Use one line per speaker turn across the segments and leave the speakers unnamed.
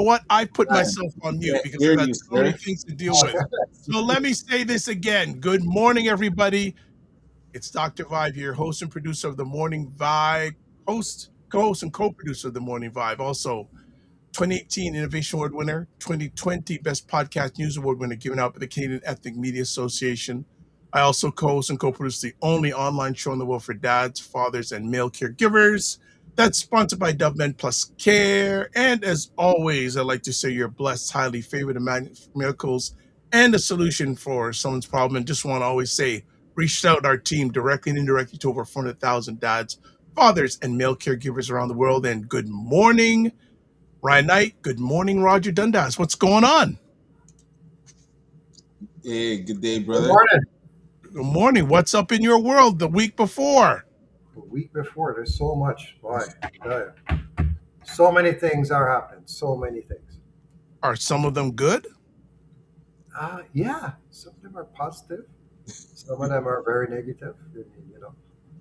what? I put
I
myself on mute
can't
because
hear
I've had
you,
so many
sir.
things to deal with. So let me say this again. Good morning, everybody. It's Dr. Vibe here, host and producer of the Morning Vibe, co-host and co-producer of the Morning Vibe. Also, 2018 Innovation Award winner, 2020 Best Podcast News Award winner given out by the Canadian Ethnic Media Association. I also co-host and co-produce the only online show in the world for dads, fathers, and male caregivers. That's sponsored by DubMed Plus Care. And as always, I like to say you're blessed, highly favored, and miracles, and a solution for someone's problem. And just want to always say, reach out our team directly and indirectly to over 400,000 dads, fathers, and male caregivers around the world. And good morning, Ryan Knight. Good morning, Roger Dundas. What's going on?
Hey, good day,
Good
brother.
morning.
Good morning. What's up in your world the week before?
The week before, there's so much. Boy, I tell you. So many things are happening. So many things.
Are some of them good?
Yeah, some of them are positive. Some of them are very negative. I mean,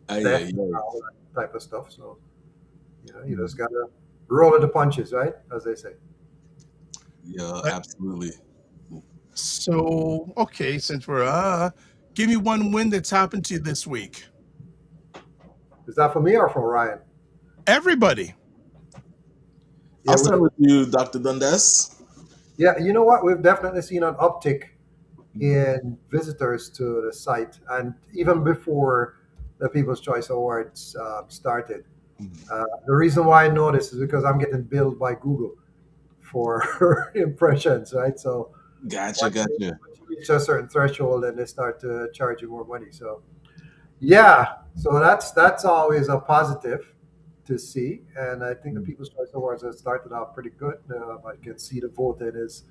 Ay,
death,
ay, ay.
all that type of stuff. So, you just gotta roll with the punches, right? As they say.
Yeah,
Right.
absolutely.
So, okay, since we're give me one win that's happened to you this week.
Is that for me or for Ryan?
Everybody.
Yeah,
I'll start with you, Dr. Dundas.
yeah. You know what? We've definitely seen an uptick in visitors to the site, and even before the People's Choice Awards started. The reason why I know this is because I'm getting billed by Google for impressions, right? So
Gotcha,
once
gotcha.
you reach a certain threshold, then they start to charge you more money. So yeah, so that's always a positive to see, and I think the People's Choice Awards have started off pretty good. I can see the voting is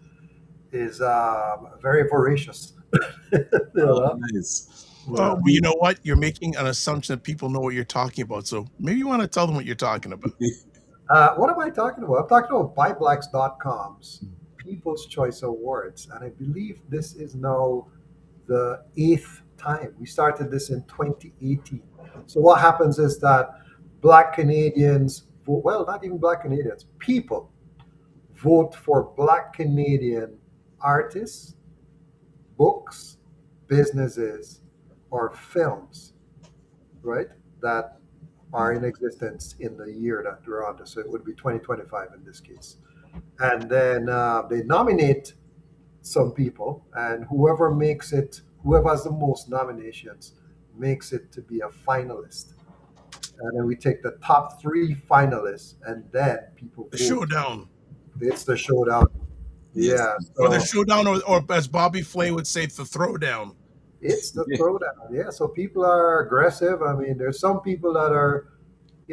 very voracious. You
Oh,
know?
nice.
Yeah.
Well, you know what? You're making an assumption that people know what you're talking about. So maybe you want to tell them what you're talking about.
What am I talking about? I'm talking about BuyBlacks.com's People's Choice Awards, and I believe this is now the eighth time. We started this in 2018. So what happens is that Black Canadians, well, not even Black Canadians, people vote for Black Canadian artists, books, businesses, or films, right? That are in existence in the year that we're on. So it would be 2025 in this case. And then they nominate some people, and whoever has the most nominations, makes it to be a finalist. And then we take the top three finalists, and then people
The
vote.
showdown.
It's the showdown.
Yes.
Yeah.
Or the
So
showdown, or as Bobby Flay would say, the throwdown.
it's the throwdown. Yeah. So people are aggressive. I mean, there's some people that are,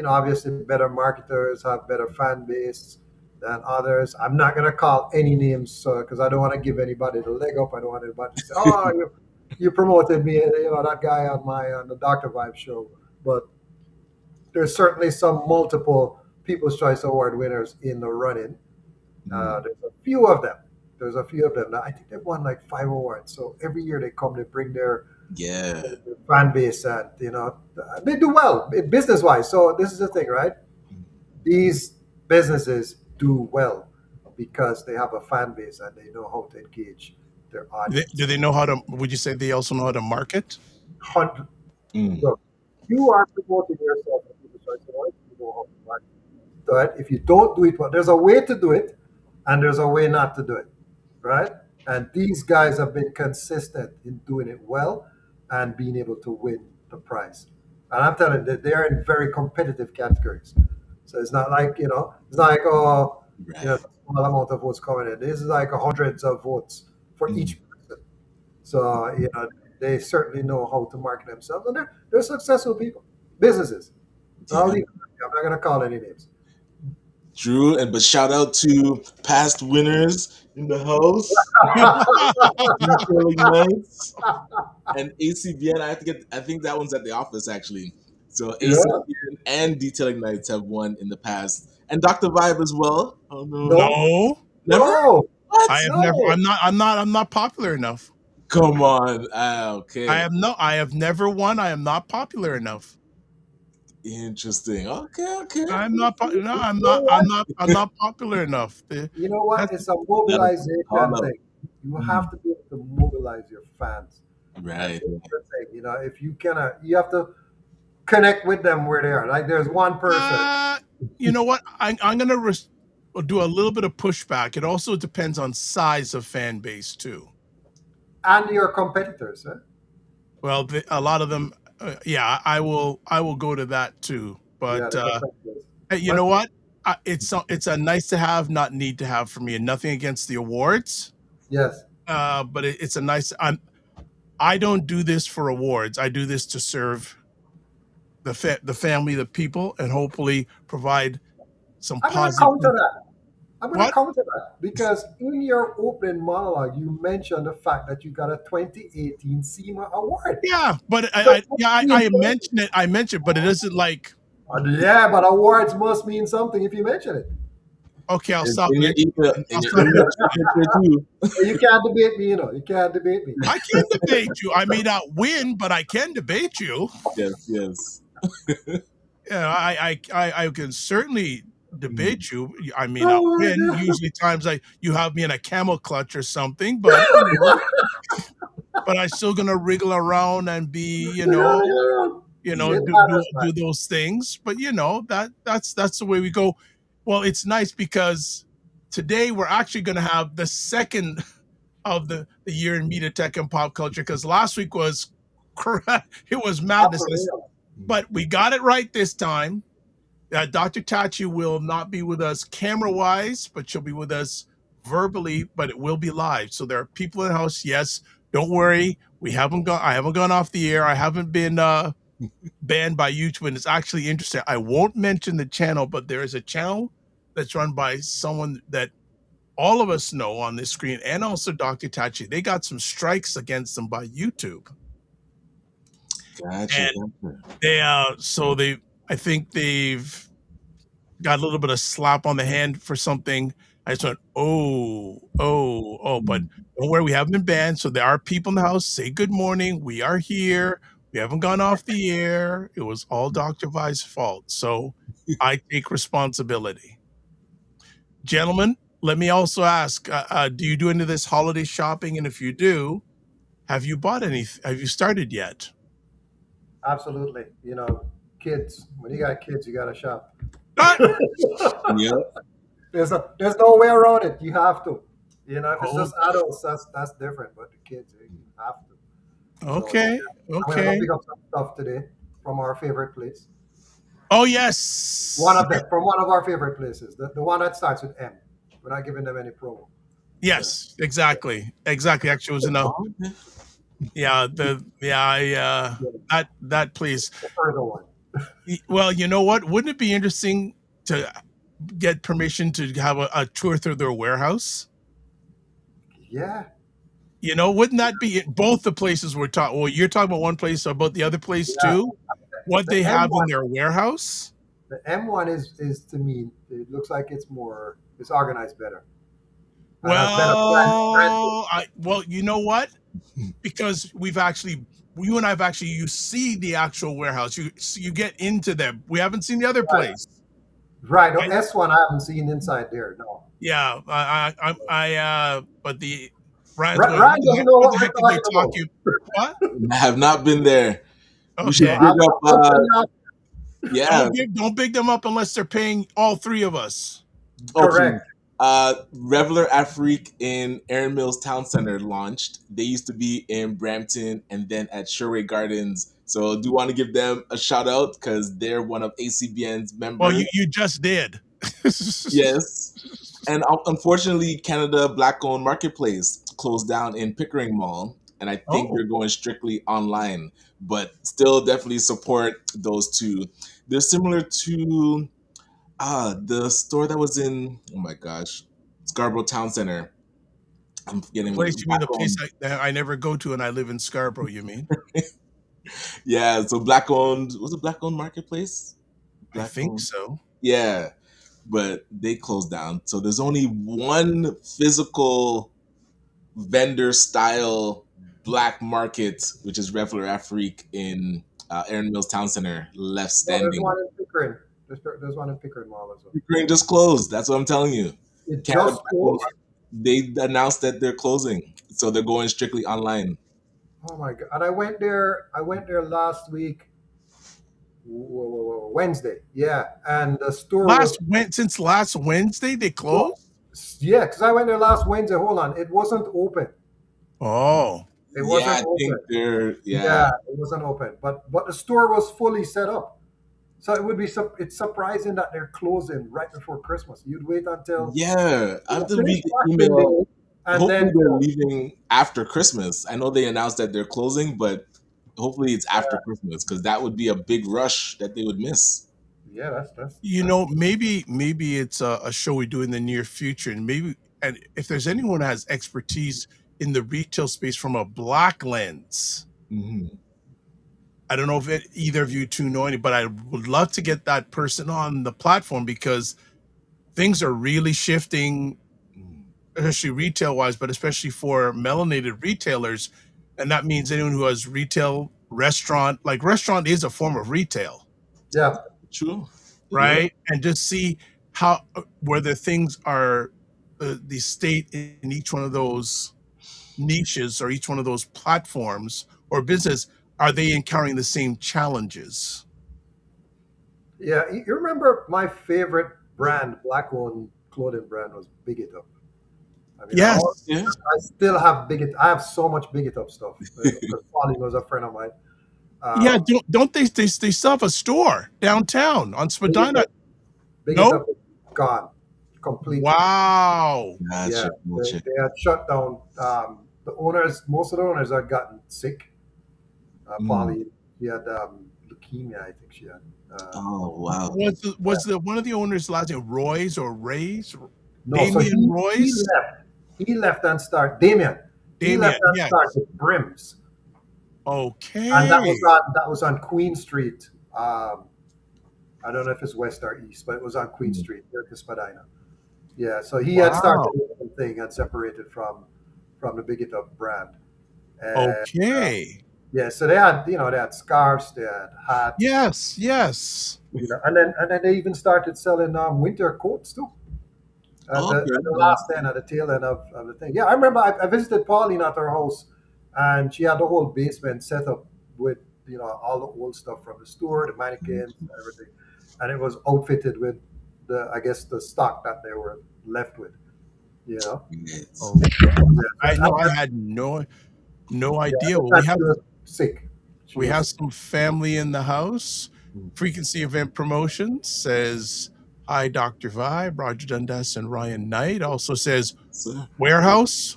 obviously better marketers, have better fan base than others. I'm not going to call any names because I don't want to give anybody the leg up. I don't want anybody to say, "Oh, you promoted me," that guy on the Doctor Vibe show. But there's certainly some multiple People's Choice Award winners in the running. There's a few of them. There's a few of them. Now, I think they've won like 5 awards. So every year they come, they bring their
Yeah.
fan base, and they do well business wise. So this is the thing, right? These businesses do well because they have a fan base and they know how to engage their audience.
Do they know how to? Would you say they also know how to market?
Hundred.
Mm.
So you are promoting yourself in People's Choice Awards. You know how to market. Right? If you don't do it well, there's a way to do it, and there's a way not to do it, right? And these guys have been consistent in doing it well and being able to win the prize. And I'm telling you that they're in very competitive categories. So it's not like, it's not like,
Right.
a small amount of votes coming in. This is like hundreds of votes for each person. So, they certainly know how to market themselves. And they're successful people, businesses.
Yeah.
I'm not going to call any names.
True, but shout out to past winners in the house. Detailing Nights and ACBN. I think that one's at the office actually. So
Yeah.
ACBN and Detailing Nights have won in the past, and Dr. Vibe as well. Oh no,
No,
never.
No.
What?
I have
No.
never. I'm not popular enough.
Come on. Okay.
I have never won. I am not popular enough.
Interesting. Okay, okay.
No, I'm
You know
not.
what?
I'm not popular enough.
You know what?
That's
It's a
That'll call
mobilization
up.
thing. You have
Mhm.
to be able to mobilize your fans. And
Right.
this is the thing, if you cannot, you have to connect with them where they are. Like there's one person,
uh, you know what? I'm gonna do a little bit of pushback. It also depends on size of fan base too.
and your competitors. Huh?
Well, a lot of them, yeah, I will go to that too.
Yeah,
But
the competitors.
hey, you know
But
what? It's a nice to have, not need to have for me, and nothing against the awards.
yes,
But it's a nice. I don't do this for awards. I do this to serve the family, the people, and hopefully provide some
I'm going to
positive.
counter that. I'm going to
What?
counter that because in your opening monologue, you mentioned the fact that you got a 2018 SEMA award.
Yeah, but
So it must
yeah,
mean
I
something.
mentioned it. I mentioned, but it isn't like
Yeah, but awards must mean something if you mention it.
okay. I'll
In
stop
in your
mentioning.
email,
I'll
in your
stop
email
mentioning.
signature too.
You can't debate me, You can't debate me.
I can debate you. I may not win, but I can debate you.
Yes, yes.
Yeah, I can certainly
Mhm.
debate you. I may not
Oh
win.
my
Usually, times you have me in a camel clutch or something, but you know, but I still gonna wriggle around and be,
God. It matters, man.
do those things. But that's the way we go. Well, it's nice because today we're actually gonna have the second of the year in media tech and pop culture because last week was it was
Not
madness.
for real.
But we got it right this time. Dr. Tachi will not be with us camera wise, but she'll be with us verbally, but it will be live. So there are people in the house. Yes, don't worry. We haven't gone, I haven't gone off the air. I haven't been banned by YouTube. And it's actually interesting. I won't mention the channel, but there is a channel that's run by someone that all of us know on this screen and also Dr. Tachi. They got some strikes against them by YouTube.
Gotcha,
And
gotcha.
they I think they've got a little bit of slap on the hand for something. I just went, oh, but
Mhm.
don't worry, we haven't been banned. So there are people in the house. Say good morning. We are here. We haven't gone off the air. It was all Dr. Vi's fault. So I take responsibility. Gentlemen, let me also ask, do you do any of this holiday shopping? And if you do, have you bought any? Have you started yet?
Absolutely. Kids. When you got kids, you got to shop.
Ah,
Yep.
There's no way around it. You have to. If it's
oh,
just adults, that's different. But the kids, you have to. So yeah,
okay.
I'm gonna go
Okay.
pick up some stuff today from our favorite place.
Oh,
One
yes.
of them from one of our favorite places. The one that starts with M. We're not giving them any promo. Yeah.
Yes, exactly. Exactly. Actually, it was in a
Oh, okay.
yeah, I that place.
The further one.
Well, you know what? Wouldn't it be interesting to get permission to have a tour through their warehouse?
Yeah.
Wouldn't that be it? Both the places we're talking? Well, you're talking about one place, so about the other place
Yeah.
too. What
The
they
M
have in
one.
their warehouse?
The M one is to me. It looks like it's organized better and has better branding.
Well, you know what? Because you and I've actually you see the actual warehouse. You get into them. We haven't seen the other
Right.
place.
Right. The
Right?
S one I haven't seen inside there. No.
Yeah, but the Ryan's going,
Ryan doesn't know
what
what
the
we're
heck did they
talking
talk
about.
you? What?
I have not been there. We
So
Okay.
should big
I'm
up.
opening up.
Yeah.
Don't big them up unless they're paying all three of us.
Oh, please.
Correct.
Reveler Afrique in Erin Mills Town Center launched. They used to be in Brampton and then at Sherway Gardens. So I do want to give them a shout out because they're one of ACBN's
Well,
members.
you just did.
Yes. And unfortunately, Canada Black Owned Marketplace closed down in Pickering Mall. And I think
Oh,
they're going strictly online, but still definitely support those two. They're similar to the store that was in, oh my gosh, Scarborough Town Center. I'm
the
forgetting what
place
it's
you mean
Black
the place
owned.
I never go to and I live in Scarborough, you mean?
Yeah, so Black owned, was it Black owned Marketplace?
I
Black
think
owned.
so.
Yeah, but they closed down. So there's only one physical vendor style black market, which is Reveler Afrique in Aaron Mills Town Center left
No, there's
standing.
one in Pickering. There's one in Pickering Mall as well.
Ukraine just closed. That's what I'm telling you.
It
Canada,
just closed.
they announced that they're closing, so they're going strictly online.
Oh my god! And I went there. I went there last week, Wednesday. Yeah, and the store was
Since last Wednesday they
well,
closed.
yeah, because I went there last Wednesday. Hold on, it wasn't open.
Oh,
It
Yeah,
wasn't
I
open.
think they're
Yeah, it wasn't open. But the store was fully set up. So it would be it's surprising that they're closing right before Christmas. You'd wait until
yeah. I have to
finish
read the
Boxing
email.
Day and
Hopefully
then
they're
go.
leaving after Christmas. I know they announced that they're closing, but hopefully it's after Christmas because that would be a big rush that they would miss.
Yeah, that's
you know, maybe it's a show we do in the near future, and maybe and if there's anyone who has expertise in the retail space from a black lens,
Hmm.
I don't know if either of you two know any, but I would love to get that person on the platform because things are really shifting, especially retail wise, but especially for melanated retailers. And that means anyone who has retail, restaurant, like restaurant is a form of retail,
yeah.
True. Yeah.
right? And just see how, whether things are the state in each one of those niches or each one of those platforms or business, are they encountering the same challenges?
Yeah. You remember my favorite brand, black owned clothing brand was Bigot Up. I mean,
Yes.
Yeah.
I still have Bigot. I have so much Bigot Up stuff because Polly was a friend of mine.
Yeah,
Um,
don't they still have a store downtown on
Bigot
Spadina?
Up, Bigot
No?
Up is gone completely.
Wow.
Yeah,
Gotcha. Gotcha.
they had shut down. The owners, most of the owners had gotten sick.
Mm.
Polly, she had leukemia, I think she had.
Oh wow.
Was the one of the owners last name Roy's or Ray's?
No, so
Damien
he
Roy's?
left. He left and started Damien. He left
Damien,
and
yes.
started Brims, and
Okay.
that was on Queen Street. I don't know if it's west or east, but it was on Queen
Mm.
Street near to Spadina. Yeah, so he had started
Wow.
his own thing and separated from the Big It Up brand. And
Okay.
yeah, so they had scarves, they had hats,
Yes, yes.
and then they even started selling winter coats too. At the
Okay.
last end, at the tail end of the thing. Yeah, I remember I visited Pauline at her house, and she had the whole basement set up with all the old stuff from the store, the mannequins, and everything, and it was outfitted with I guess the stock that they were left with. You know,
Yes.
Okay.
yeah,
I know I had no
yeah,
idea.
at the
Well,
time she was sick. She
we
was
have
sick.
some family in the house.
Mm.
Frequency Event Promotions says, hi, Dr. Vibe, Roger Dundas and Ryan Knight. Also says,
Sir.
warehouse.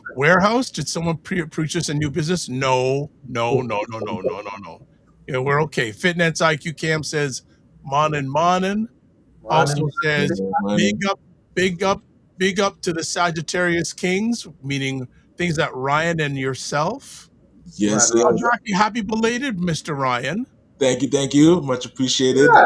Did someone purchase a new business? No, no, no, no, no, no, no, no. Yeah, we're okay. Fitness IQ Cam says, Monin.
Morning,
Also says,
Yeah,
big
money.
up, big up, big up to the Sagittarius Kings, meaning things that Ryan and yourself.
Ryan
Yes, yes.
Roger.
Happy belated, Mr. Ryan.
Thank you, thank you. Much appreciated.
Yeah,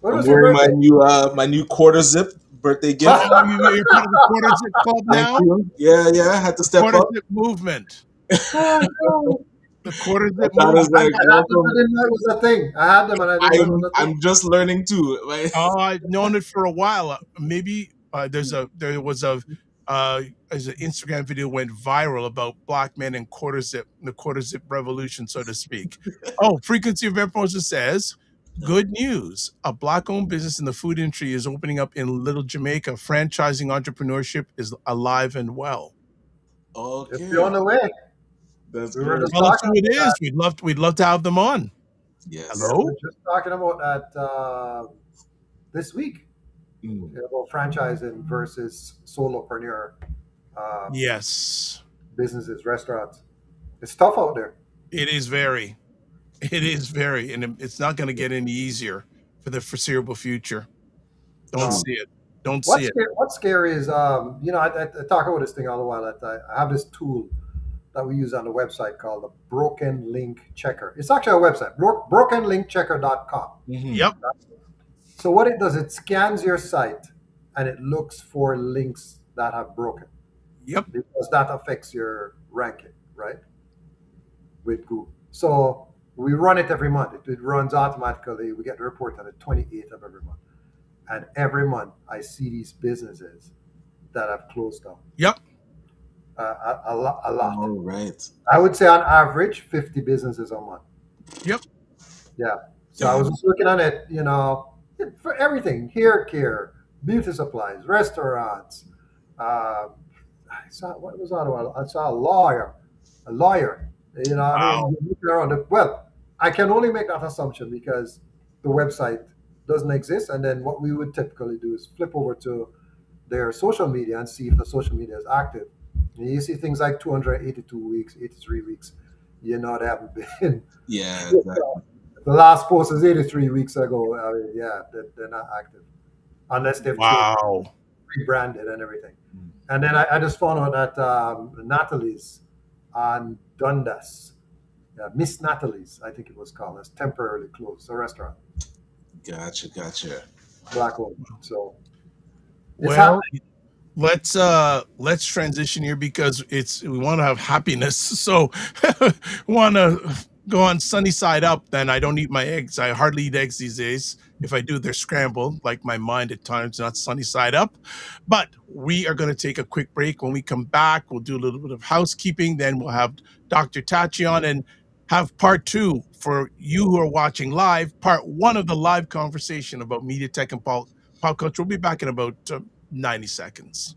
when
I'm
was your
wearing
birthday?
my new quarter zip birthday gift.
Oh, you're part of the quarter zip club
Thank
now?
you. Yeah, yeah. I had to
The
step
quarter
up.
zip movement.
Oh no!
The quarter
My
zip movement.
daughter's like,
I had them. I
welcome.
didn't know it was a thing. I had them, and I didn't know it was a thing.
I'm just learning too. Right?
Oh, I've known it for a while. Maybe there's an Instagram video went viral about black men and quarter zip, the quarter zip revolution, so to speak. Oh, Frequency of Information says, good news. A black-owned business in the food industry is opening up in Little Jamaica. Franchising entrepreneurship is alive and well.
It's
Okay,
on the way.
that's
We were
great.
just
Tell us
talking
who it
about that.
is. We'd love to have them on.
Yeah,
Yes.
we
Hello?
were just talking about that this week.
Mm.
About franchising versus solopreneur
Yes.
businesses, restaurants. It's tough out there.
It is very. It is very, and it's not going to get any easier for the foreseeable future. Don't
True.
No.
see it. Don't see it.
What's scary is I talk about this thing all the while. That I have this tool that we use on the website called the Broken Link Checker. It's actually a website, brokenlinkchecker.com.
Mhm.
Yep.
So what it does, it scans your site and it looks for links that have broken
Yep.
because that affects your ranking, right? With Google. So We run it every month. It runs automatically. We get the report on the 28th of every month. And every month, I see these businesses that have closed down.
Yep.
A lot. A lot.
All right.
I would say on average, 50 businesses a month.
Yep.
Yeah. So I was just looking on it, for everything: hair care, beauty supplies, restaurants. I saw what was that one? I saw a lawyer, a lawyer. I mean,
Wow.
you look around well, I can only make that assumption because the website doesn't exist, and then what we would typically do is flip over to their social media and see if the social media is active. And you see things like 282 weeks, 83 weeks. They haven't been.
Yeah, exactly.
The last post is 83 weeks ago. I mean, yeah, they're not active unless they've changed,
Wow.
rebranded, and everything.
Mm.
And then I just found out that Natalie's on Dundas, Miss Natalie's, I think it was called, has temporarily closed a restaurant,
Gotcha.
black owned. So it's
Well,
happening.
let's transition here because we want to have happiness. So want to go on sunny side up. Then I don't eat my eggs. I hardly eat eggs these days. If I do, they're scrambled, like my mind at times, not sunny side up. But we are going to take a quick break. When we come back, we'll do a little bit of housekeeping. Then we'll have Dr. Tachi on and have part two for you who are watching live. Part one of the live conversation about media tech and pop culture. We'll be back in about 90 seconds.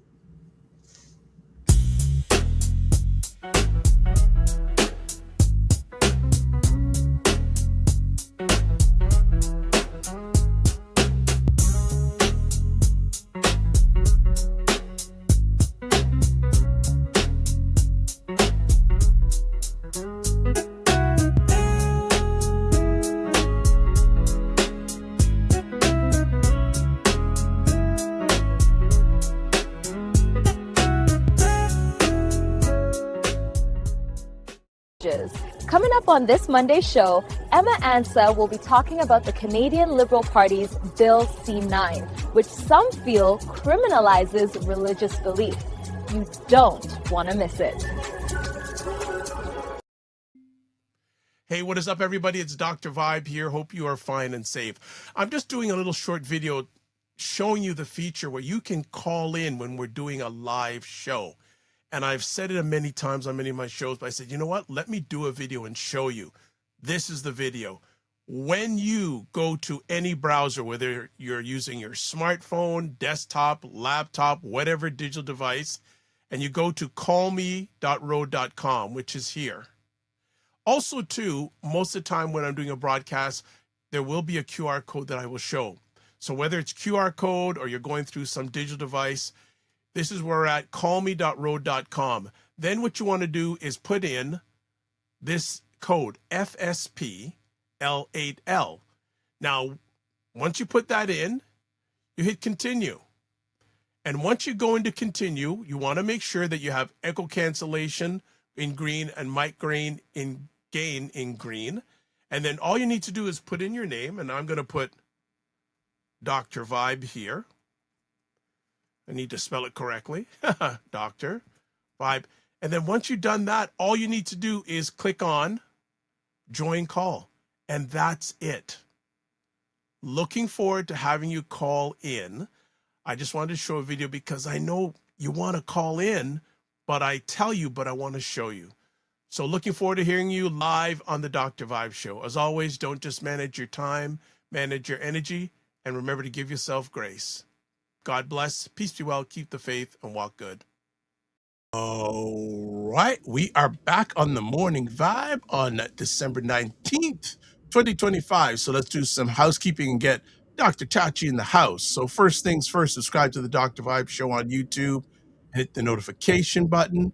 Coming up on this Monday's show, Emma Ansa will be talking about the Canadian Liberal Party's Bill C9, which some feel criminalizes religious belief. You don't want to miss it.
Hey, what is up, everybody? It's Dr. Vibe here. Hope you are fine and safe. I'm just doing a little short video showing you the feature where you can call in when we're doing a live show. And I've said it many times on many of my shows, but I said, you know what? Let me do a video and show you. This is the video. When you go to any browser, whether you're using your smartphone, desktop, laptop, whatever digital device, and you go to callme.ro.com, which is here. Also, too, most of the time when I'm doing a broadcast, there will be a QR code that I will show. So whether it's QR code or you're going through some digital device, this is where we're at, callme.ro.com. Then what you want to do is put in this code, FSPL8L. Now, once you put that in, you hit continue. And once you go into continue, you want to make sure that you have echo cancellation in green and mic gain in green. And then all you need to do is put in your name, and I'm going to put Dr. Vibe here. I need to spell it correctly. Dr. Vibe. And then once you've done that, all you need to do is click on join call. And that's it. Looking forward to having you call in. I just wanted to show a video because I know you want to call in, but I want to show you. So looking forward to hearing you live on the Dr. Vibe Show. As always, don't just manage your time, manage your energy, and remember to give yourself grace. God bless, peace be well, keep the faith, and walk good. All right, we are back on the Morning Vibe on December 19th, 2025. So let's do some housekeeping and get Dr. Tachi in the house. So first things first, subscribe to the Dr. Vibe Show on YouTube, hit the notification button.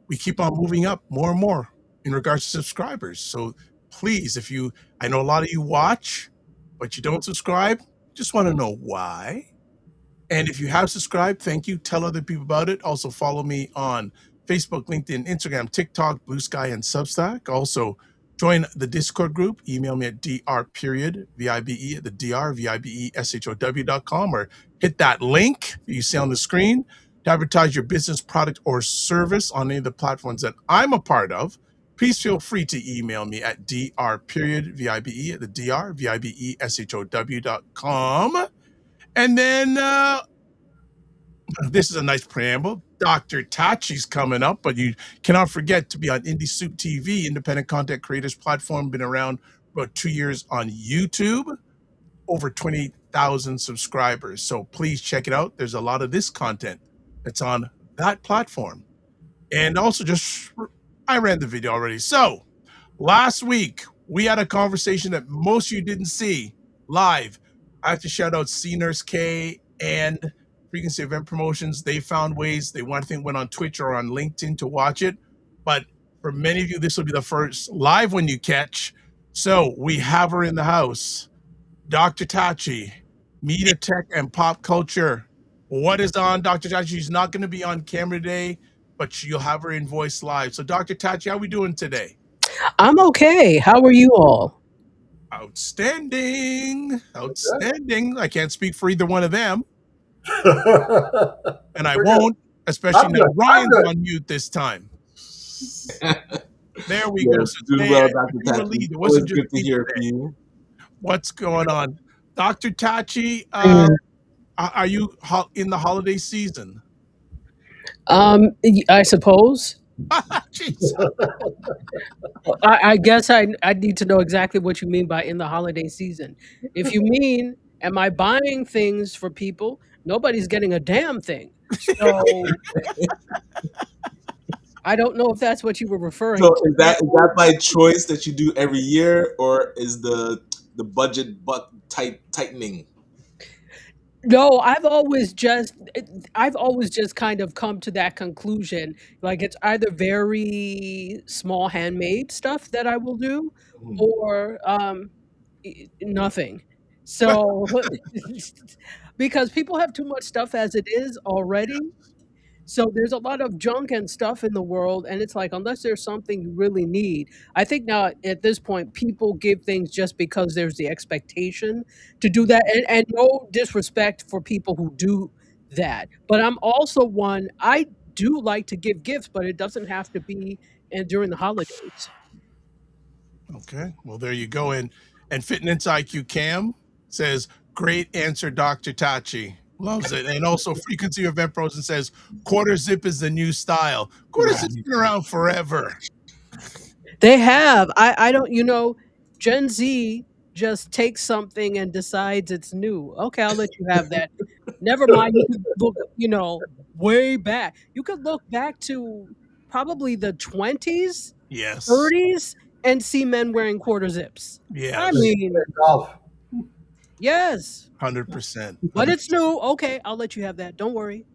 We keep on moving up more and more in regards to subscribers. So please, I know a lot of you watch, but you don't subscribe, just want to know why. And if you have subscribed, thank you. Tell other people about it. Also follow me on Facebook, LinkedIn, Instagram, TikTok, Blue Sky, and Substack. Also join the Discord group. Email me at dr.vibe at the drvibeshow.com or hit that link you see on the screen to advertise your business, product, or service on any of the platforms that I'm a part of. please feel free to email me at dr.vibe at the drvibeshow.com. And then this is a nice preamble. Dr. Tachi's coming up, but you cannot forget to be on Indie Soup TV, independent content creators platform, been around for about 2 years on YouTube, over 20,000 subscribers. So please check it out. There's a lot of this content that's on that platform. And also I ran the video already. So last week, we had a conversation that most of you didn't see live. I have to shout out C Nurse K and Frequency Event Promotions. They found ways. They went on Twitch or on LinkedIn to watch it. But for many of you, this will be the first live one you catch. So we have her in the house. Dr. Tachi, media tech and pop culture. What is on Dr. Tachi? She's not going to be on camera today, but you'll have her in voice live. So Dr. Tachi, how are we doing today?
I'm okay. How are you all?
Outstanding. Outstanding. I can't speak for either one of them. And I won't, especially now Ryan's on mute this time. There we go. So
doing well, Dr. Tachi.
It wasn't just
good to hear from you.
What's going on? Dr. Tachi, are you in the holiday season?
I suppose.
Jeez.
I guess I need to know exactly what you mean by in the holiday season. If you mean, am I buying things for people? Nobody's getting a damn thing. So I don't know if that's what you were referring
So
to.
is that by choice that you do every year, or is the budget tightening?
No, I've always just kind of come to that conclusion. Like it's either very small handmade stuff that I will do, or nothing. So because people have too much stuff as it is already. So there's a lot of junk and stuff in the world, and it's like unless there's something you really need. I think now at this point, people give things just because there's the expectation to do that, and no disrespect for people who do that. But I'm also one. I do like to give gifts, but it doesn't have to be and during the holidays.
Okay, well there you go. And Fitness IQ Cam says, "Great answer, Dr. Tachi." Loves it. And also Frequency Event Pros and says, "Quarter zip is the new style." Quarter zip's been around forever.
They have. I don't. Gen Z just takes something and decides it's new. Okay, I'll let you have that. Never mind. You could look, way back. You could look back to probably the 20s,
Yes.
30s, and see men wearing quarter zips.
Yes.
I mean, yes.
100%.
But it's new. Okay, I'll let you have that. Don't worry.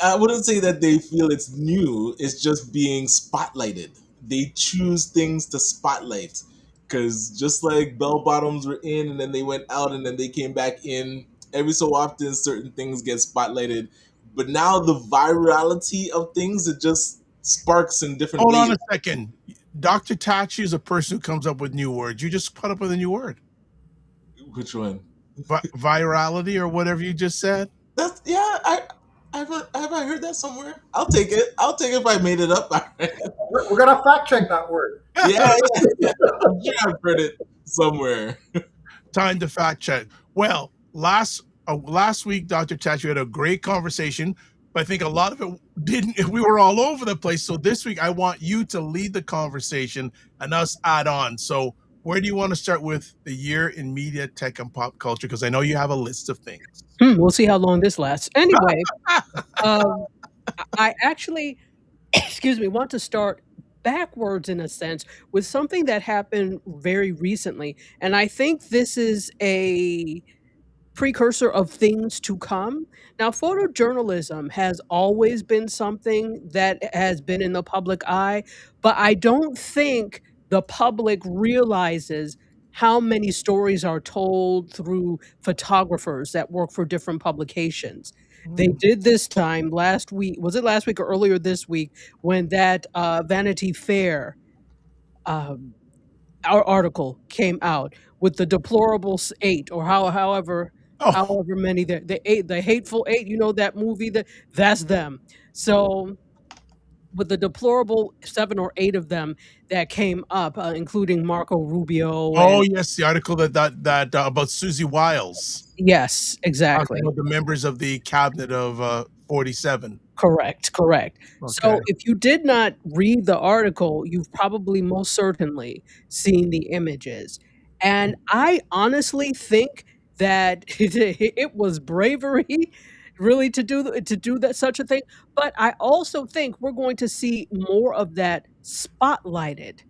I wouldn't say that they feel it's new. It's just being spotlighted. They choose things to spotlight, because just like bell bottoms were in and then they went out and then they came back in, every so often certain things get spotlighted. But now the virality of things, it just sparks in different ways.
Hold on a second. Dr. Tachi is a person who comes up with new words. You just put up with a new word.
Which one?
Virality or whatever you just said?
Have I heard that somewhere? I'll take it. I'll take it if I made it up.
We're gonna fact check that word.
Yeah. I'm sure I've heard it somewhere.
Time to fact check. Well, last week, Dr. Tachi had a great conversation, but I think a lot of it didn't. We were all over the place. So this week, I want you to lead the conversation and us add on. So where do you want to start with the year in media, tech, and pop culture? Because I know you have a list of things.
We'll see how long this lasts. Anyway, I actually, want to start backwards in a sense with something that happened very recently. And I think this is a precursor of things to come. Now, photojournalism has always been something that has been in the public eye, but I don't think the public realizes how many stories are told through photographers that work for different publications. They did this time last week. Was it last week or earlier this week when that Vanity Fair our article came out with the deplorable 8 or however many the 8, the hateful 8, that movie, that's them. So with the deplorable 7 or 8 of them that came up, including Marco Rubio
Oh,
and
yes, the article that about Susie Wiles,
yes,
talking
exactly.
about the members of the cabinet of, 47.
Correct, correct.
Okay.
So if you did not read the article, you've probably most certainly seen the images. And I honestly think that it was bravery really to do that such a thing, but I also think we're going to see more of that spotlighted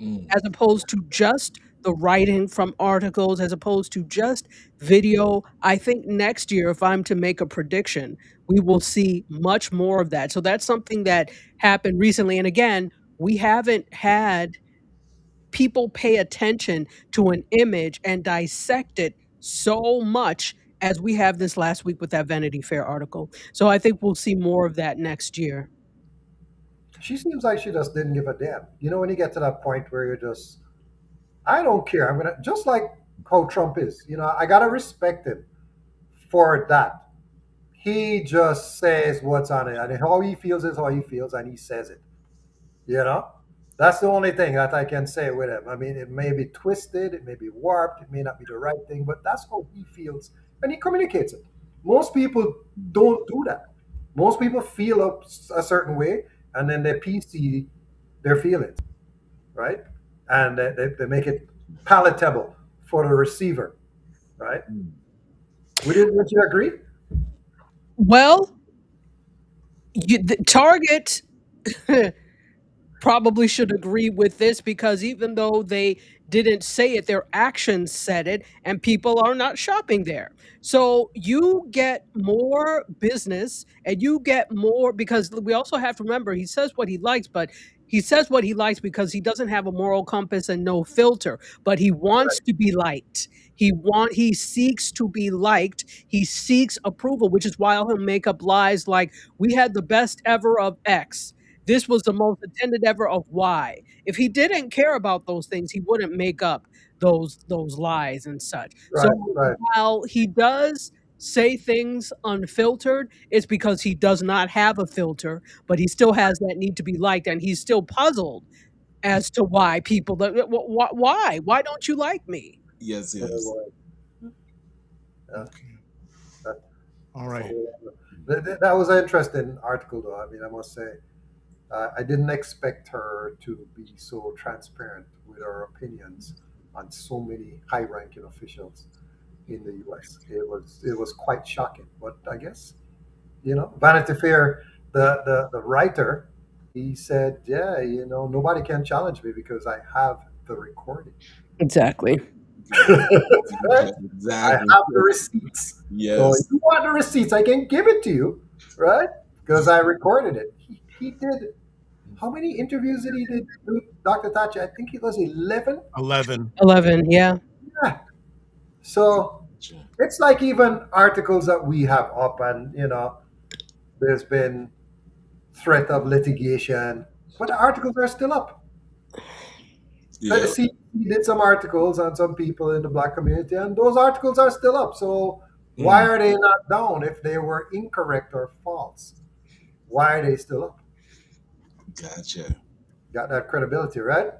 Mm.
as opposed to just the writing from articles, as opposed to just video. I think next year, if I'm to make a prediction, we will see much more of that. So that's something that happened recently. And again, we haven't had people pay attention to an image and dissect it so much as we have this last week with that Vanity Fair article. So I think we'll see more of that next year.
She seems like she just didn't give a damn. You know, when you get to that point where you're just, I don't care. I'm gonna just like how Trump is. You know, I gotta respect him for that. He just says what's on it, and how he feels is how he feels, and he says it. You know, that's the only thing that I can say with him. I mean, it may be twisted, it may be warped, it may not be the right thing, but that's how he feels, and he communicates it. Most people don't do that. Most people feel a certain way, and then they PC their feelings, right? And they make it palatable for the receiver, right?
Mm.
Would you agree?
Well, the Target probably should agree with this because even though they didn't say it, their actions said it, and people are not shopping there. So you get more business and you get more because we also have to remember he says what he likes, but he says what he likes because he doesn't have a moral compass and no filter, but he
Right,
wants to be liked. He seeks to be liked. He seeks approval, which is why he'll make up lies like we had the best ever of X, this was the most attended ever of Y. If he didn't care about those things, he wouldn't make up those lies and such. So
right, right.
while he does say things unfiltered, it's because he does not have a filter, but he still has that need to be liked, and he's still puzzled as to why people why don't you like me?
Yes,
Yeah,
yes.
well, yeah,
Okay.
that-
All right.
so, that was an interesting article, though. I mean, I must say, I didn't expect her to be so transparent with her opinions on so many high-ranking officials in the U.S. It was quite shocking, but I guess Vanity Fair, the writer, he said, yeah, nobody can challenge me because I have the recording.
Exactly.
Right? I
Exactly.
have the receipts. So if
Yes.
you want the receipts, I can give it to you, right? Because I recorded it. He did. How many interviews did he did with Dr. Tachi? I think it was 11.
11.
11, yeah.
Yeah. So
Gotcha.
it's like even articles that we have up, and there's been threat of litigation, but the articles are still up. The
Yeah.
CDC did some articles on some people in the black community, and those articles are still up. So why
Mm.
are they not down if they were incorrect or false? Why are they still up?
Gotcha.
Got that credibility, right?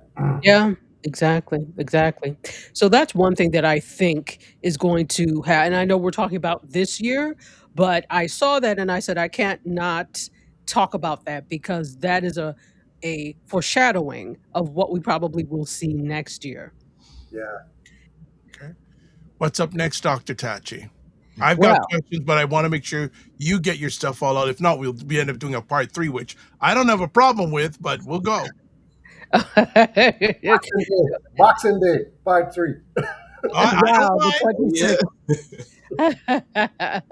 Yeah, exactly, exactly. So that's one thing that I think is going to and I know we're talking about this year, but I saw that and I said I can't not talk about that because that is a foreshadowing of what we probably will see next year.
Yeah.
Okay. What's up next, Dr. Tachi? I've got
Well,
questions, but I want to make sure you get your stuff all out. If not, we end up doing a part 3, which I don't have a problem with, but we'll go.
Boxing Day. Boxing Day, part 3.
I don't
wow, the
mind.
Oh, yeah.
26th.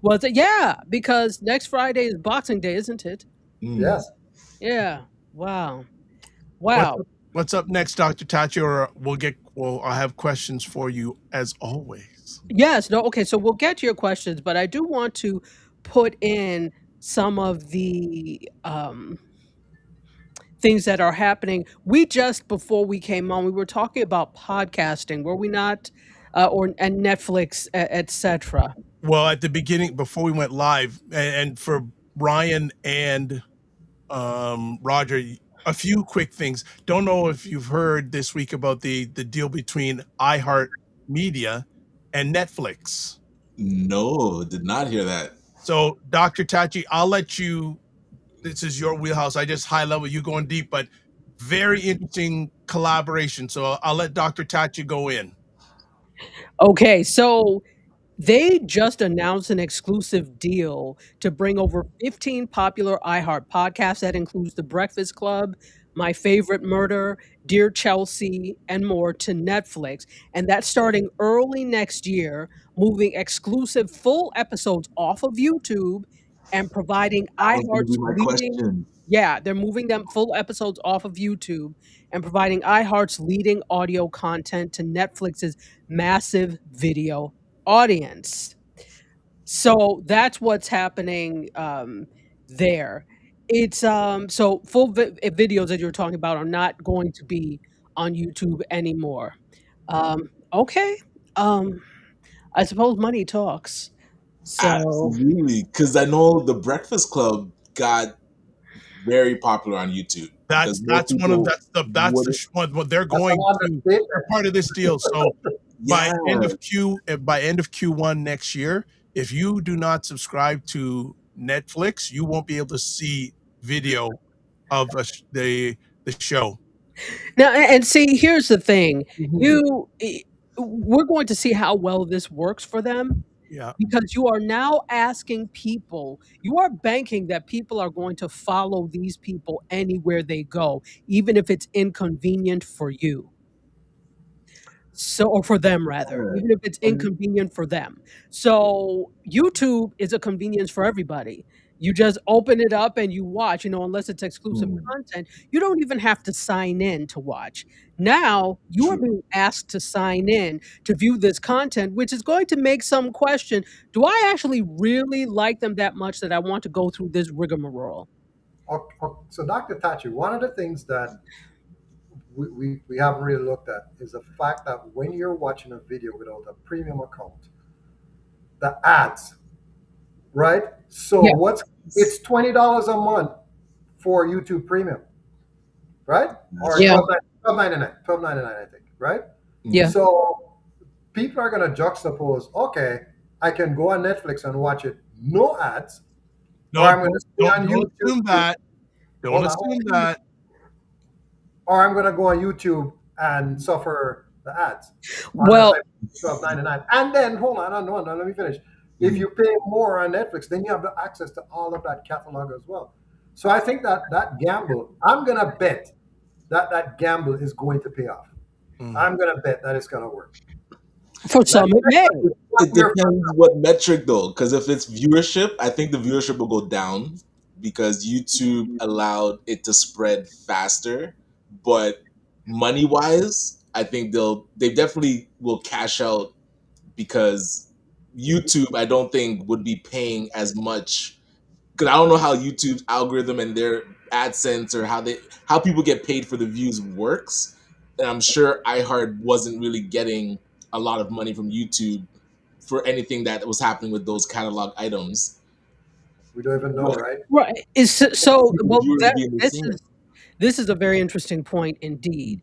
Well, yeah, because next Friday is Boxing Day, isn't it?
Mm.
Yes.
Yeah. Wow.
What's
Wow.
up, what's up next, Dr. Tachi? Or I'll have questions for you as always.
Yes, no, okay, so we'll get to your questions, but I do want to put in some of the things that are happening. We just before we came on, we were talking about podcasting, were we not? Or and Netflix, etc.
Well, at the beginning, before we went live, and for Ryan and Roger, a few quick things. Don't know if you've heard this week about the deal between iHeart Media and Netflix.
No, did not hear that.
So, Dr. Tachi, I'll let you. This is your wheelhouse. I just high level, you going deep, but very interesting collaboration. So I'll let Dr. Tachi go in.
Okay, so they just announced an exclusive deal to bring over 15 popular iHeart podcasts. That includes The Breakfast Club, My Favorite Murder, Dear Chelsea, and more to Netflix. And that's starting early next year, moving exclusive full episodes off of YouTube and providing
That was going to
iHeart's
be my
leading.
question.
Yeah, they're moving them full episodes off of YouTube and providing iHeart's leading audio content to Netflix's massive video audience. So that's what's happening there. It's so videos that you're talking about are not going to be on YouTube anymore. Okay. Um, I suppose money talks. So
Absolutely, because I know the Breakfast Club got very popular on YouTube because most
That's one of
people
that's the
wouldn't.
one what they're
That's an
going to. They're
understatement.
part of this deal. So
Yeah,
by end of Q1 next year, if you do not subscribe to Netflix, you won't be able to see video of the show.
now, and see, here's the thing.
Mhm.
You, i- we're going to see how well this works for them
Yeah.
because you are now asking people, you are banking that people are going to follow these people anywhere they go, even if it's inconvenient for you. So, or for them rather,
Yeah.
even if it's
And
inconvenient for them. So, YouTube is a convenience for everybody. You just open it up and you watch, unless it's exclusive
mm,
content, you don't even have to sign in to watch. Now, you are
true.
being asked to sign in to view this content, which is going to make some question, do I actually really like them that much that I want to go through this rigmarole?
So, Dr. Tachi, one of the things that we haven't really looked at is the fact that when you're watching a video without a premium account, the ads, right? So
Yeah,
what's it's $20 a month for YouTube Premium, right?
That's
Or
yeah,
12.99, I think, right?
yeah.
mhm.
So people are gonna juxtapose, okay, I can go on Netflix and watch it, no ads, or
No,
I'm gonna stay on
don't assume
YouTube.
that. Don't
Hold on,
assume that.
or I'm gonna go on YouTube and suffer the ads unless
Well,
I pay 12.99. And then hold on, let me finish. If
Mm.
you pay more on Netflix, then you have the access to all of that catalog as well. So I think that gamble, I'm gonna bet that gamble is going to pay off.
Mm.
I'm gonna bet that it's gonna work.
for
Let
some it may.
me
It
hear from
depends what metric though, because if it's viewership, I think the viewership will go down because YouTube allowed it to spread faster. But money wise, I think they definitely will cash out because YouTube, I don't think would be paying as much because I don't know how YouTube's algorithm and their AdSense or how people get paid for the views works. And I'm sure iHeart wasn't really getting a lot of money from YouTube for anything that was happening with those catalog items.
we don't even know,
But
right?
Right. Is so
the
well
viewers
that
being the
this
same.
is this is a very interesting point indeed,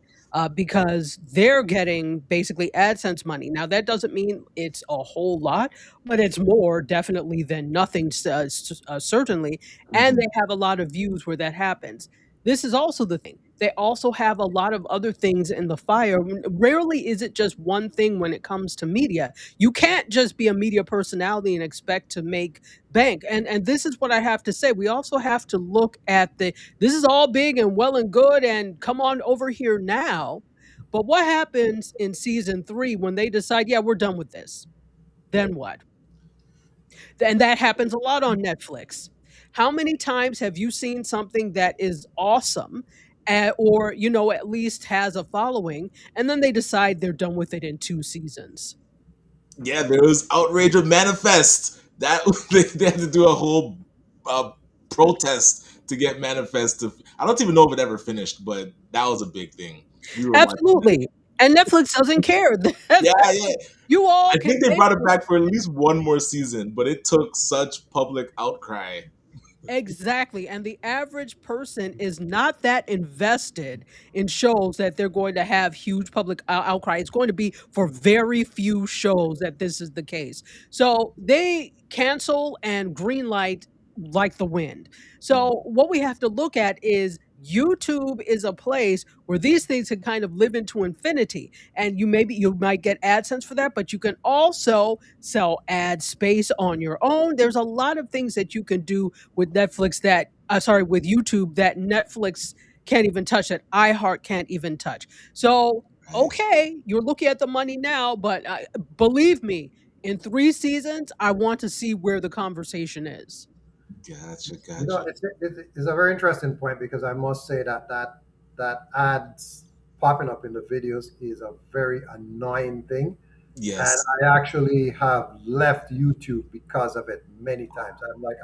because they're getting basically AdSense money. Now, that doesn't mean it's a whole lot, but it's more definitely than nothing, certainly. And
Mhm.
they have a lot of views where that happens. This is also the thing. They also have a lot of other things in the fire. Rarely is it just one thing when it comes to media. You can't just be a media personality and expect to make bank. And this is what I have to say. We also have to look at this is all big and well and good and come on over here now. But what happens in season 3 when they decide, yeah, we're done with this? Then what? And that happens a lot on Netflix. How many times have you seen something that is awesome, or at least has a following, and then they decide they're done with it in 2 seasons?
Yeah, there was outrage of Manifest. That they had to do a whole uh, protest to get Manifest to. I don't even know if it ever finished, but that was a big thing. We were watching it.
Absolutely. And Netflix doesn't care.
Yeah, yeah.
You all
I
can
think they
make
brought it back for at least one more season, but it took such public outcry.
Exactly. And the average person is not that invested in shows that they're going to have huge public outcry. It's going to be for very few shows that this is the case. So they cancel and greenlight like the wind.
Mm,
So what we have to look at is YouTube is a place where these things can kind of live into infinity. And you might get AdSense for that, but you can also sell ad space on your own. There's a lot of things that you can do with Netflix that sorry, with YouTube that Netflix can't even touch, that iHeart can't even touch. So,
right.
okay, you're looking at the money now, but believe me, in 3 seasons, I want to see where the conversation is.
Gotcha,
You know,
gotcha.
it's a very interesting point because I must say that ads popping up in the videos is a very annoying thing, and
Yes,
I actually have left YouTube because of it many times. I'm like,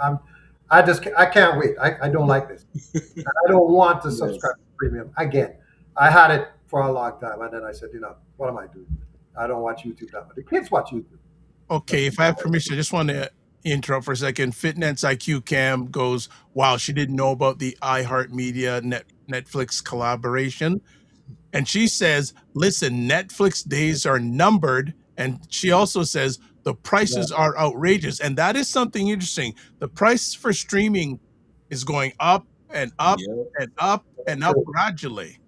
I just I can't wait. I don't like this. I don't want to
yes,
subscribe to premium again. I had it for a long time, and then I said, what am I doing? I don't watch YouTube that much. The kids watch YouTube. But
Okay, if I have permission, I just want to interrupt for a second. Fitness IQ Cam goes, wow, she didn't know about the iHeartMedia Netflix collaboration. And she says, listen, Netflix days are numbered. And she also says the
yeah,
prices are outrageous. And that is something interesting. The price for streaming is going up and up
yep,
and up
that's
and up
true.
gradually.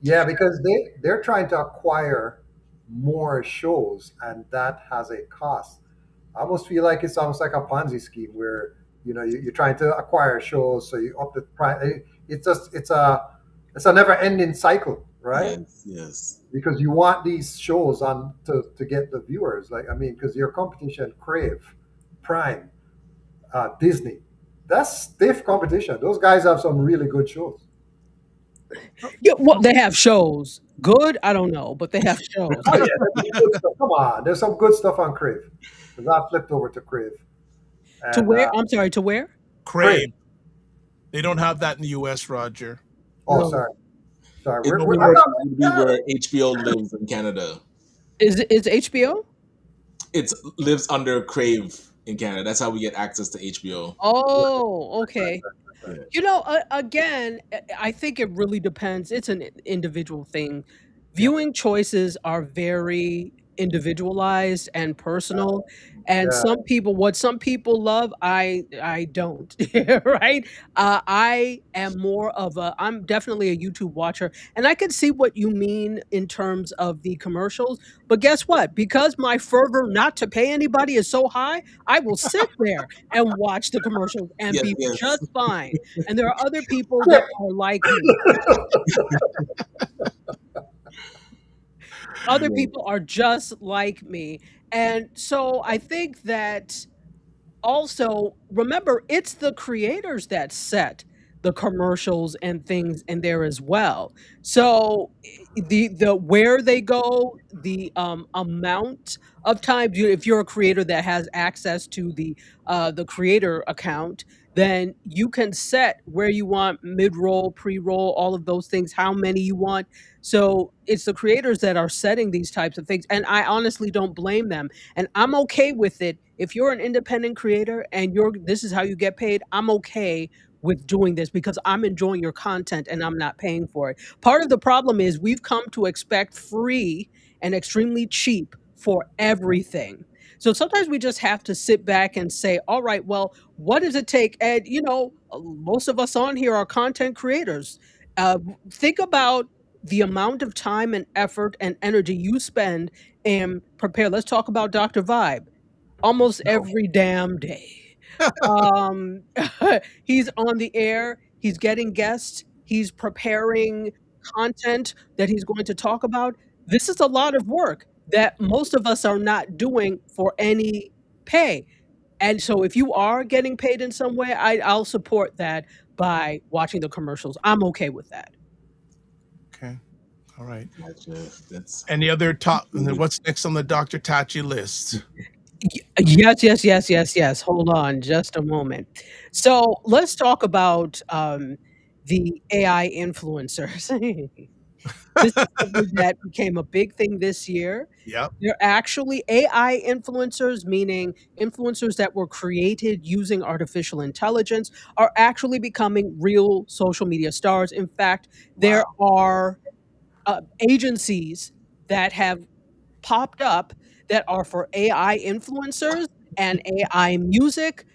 Yeah, because they're trying to acquire more shows, and that has a cost. I almost feel like it's almost like a Ponzi scheme where you're trying to acquire shows, so you up the price. It's a never ending cycle, right?
yes, yes,
Because you want these shows on to get the viewers. Like, I mean, because your competition, Crave, Prime, Disney, that's stiff competition. Those guys have some really good shows.
Yeah, well, they have shows. Good, I don't know, but they have shows.
Oh yeah, there's some good stuff. Come on, there's some good stuff on Crave. Because I flipped over to Crave,
To
and
where? I'm sorry, to where?
Crave.
Crave. They don't have that in the US, Roger.
Oh,
No.
sorry, sorry.
it
We're
would be
I
where,
thought,
it would be
yeah.
where HBO lives in Canada.
Is HBO?
It lives under Crave in Canada. That's how we get access to HBO.
Oh, okay.
Yeah,
Again, I think it really depends. It's an individual thing.
Yeah.
Viewing choices are very individualized and personal, and
Yeah.
what some people love, I don't. Right? I am more of a. I'm definitely a YouTube watcher, and I can see what you mean in terms of the commercials. But guess what? Because my fervor not to pay anybody is so high, I will sit there and watch the commercials and
yes,
be
yes.
just fine. And there are other people that are like me. Other
Yeah.
people are just like me. And so I think that also remember it's the creators that set the commercials and things in there as well. So the where they go, the amount of time if you're a creator that has access to the creator account, then you can set where you want mid-roll, pre-roll, all of those things, how many you want. So it's the creators that are setting these types of things, and I honestly don't blame them, and I'm okay with it. If you're an independent creator and this is how you get paid, I'm okay with doing this because I'm enjoying your content and I'm not paying for it. Part of the problem is we've come to expect free and extremely cheap for everything. So sometimes we just have to sit back and say, all right, well, what does it take? And, most of us on here are content creators. Think about the amount of time and effort and energy you spend and prepare. Let's talk about Dr. Vibe almost
No.
every damn day. Um, he's on the air, he's getting guests, he's preparing content that he's going to talk about. This is a lot of work that most of us are not doing for any pay. And so if you are getting paid in some way, I'll support that by watching the commercials. I'm okay with that.
Okay. All right.
Gotcha. That's
Any other top? And then
good.
what's next on the Dr. Tachi list?
Yes, yes, yes, yes, yes. Hold on just a moment. So let's talk about the AI influencers. This is something that became a big thing this year.
Yep.
They're actually AI influencers, meaning influencers that were created using artificial intelligence are actually becoming real social media stars. In fact, there
Wow.
are agencies that have popped up that are for AI influencers and AI music,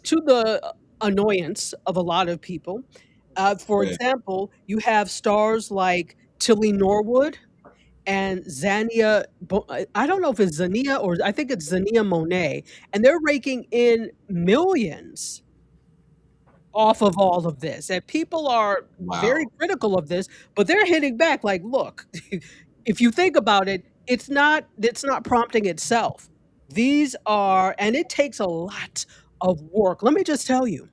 to the annoyance of a lot of people. For
Right.
example, you have stars like Tilly Norwood and I don't know if it's Zania or I think it's Zania Monet, and they're raking in millions off of all of this, and people are very
Wow.
critical of this, but they're hitting back like, "Look, if you think about it, it's not prompting itself. These are and it takes a lot of work." Let me just tell you,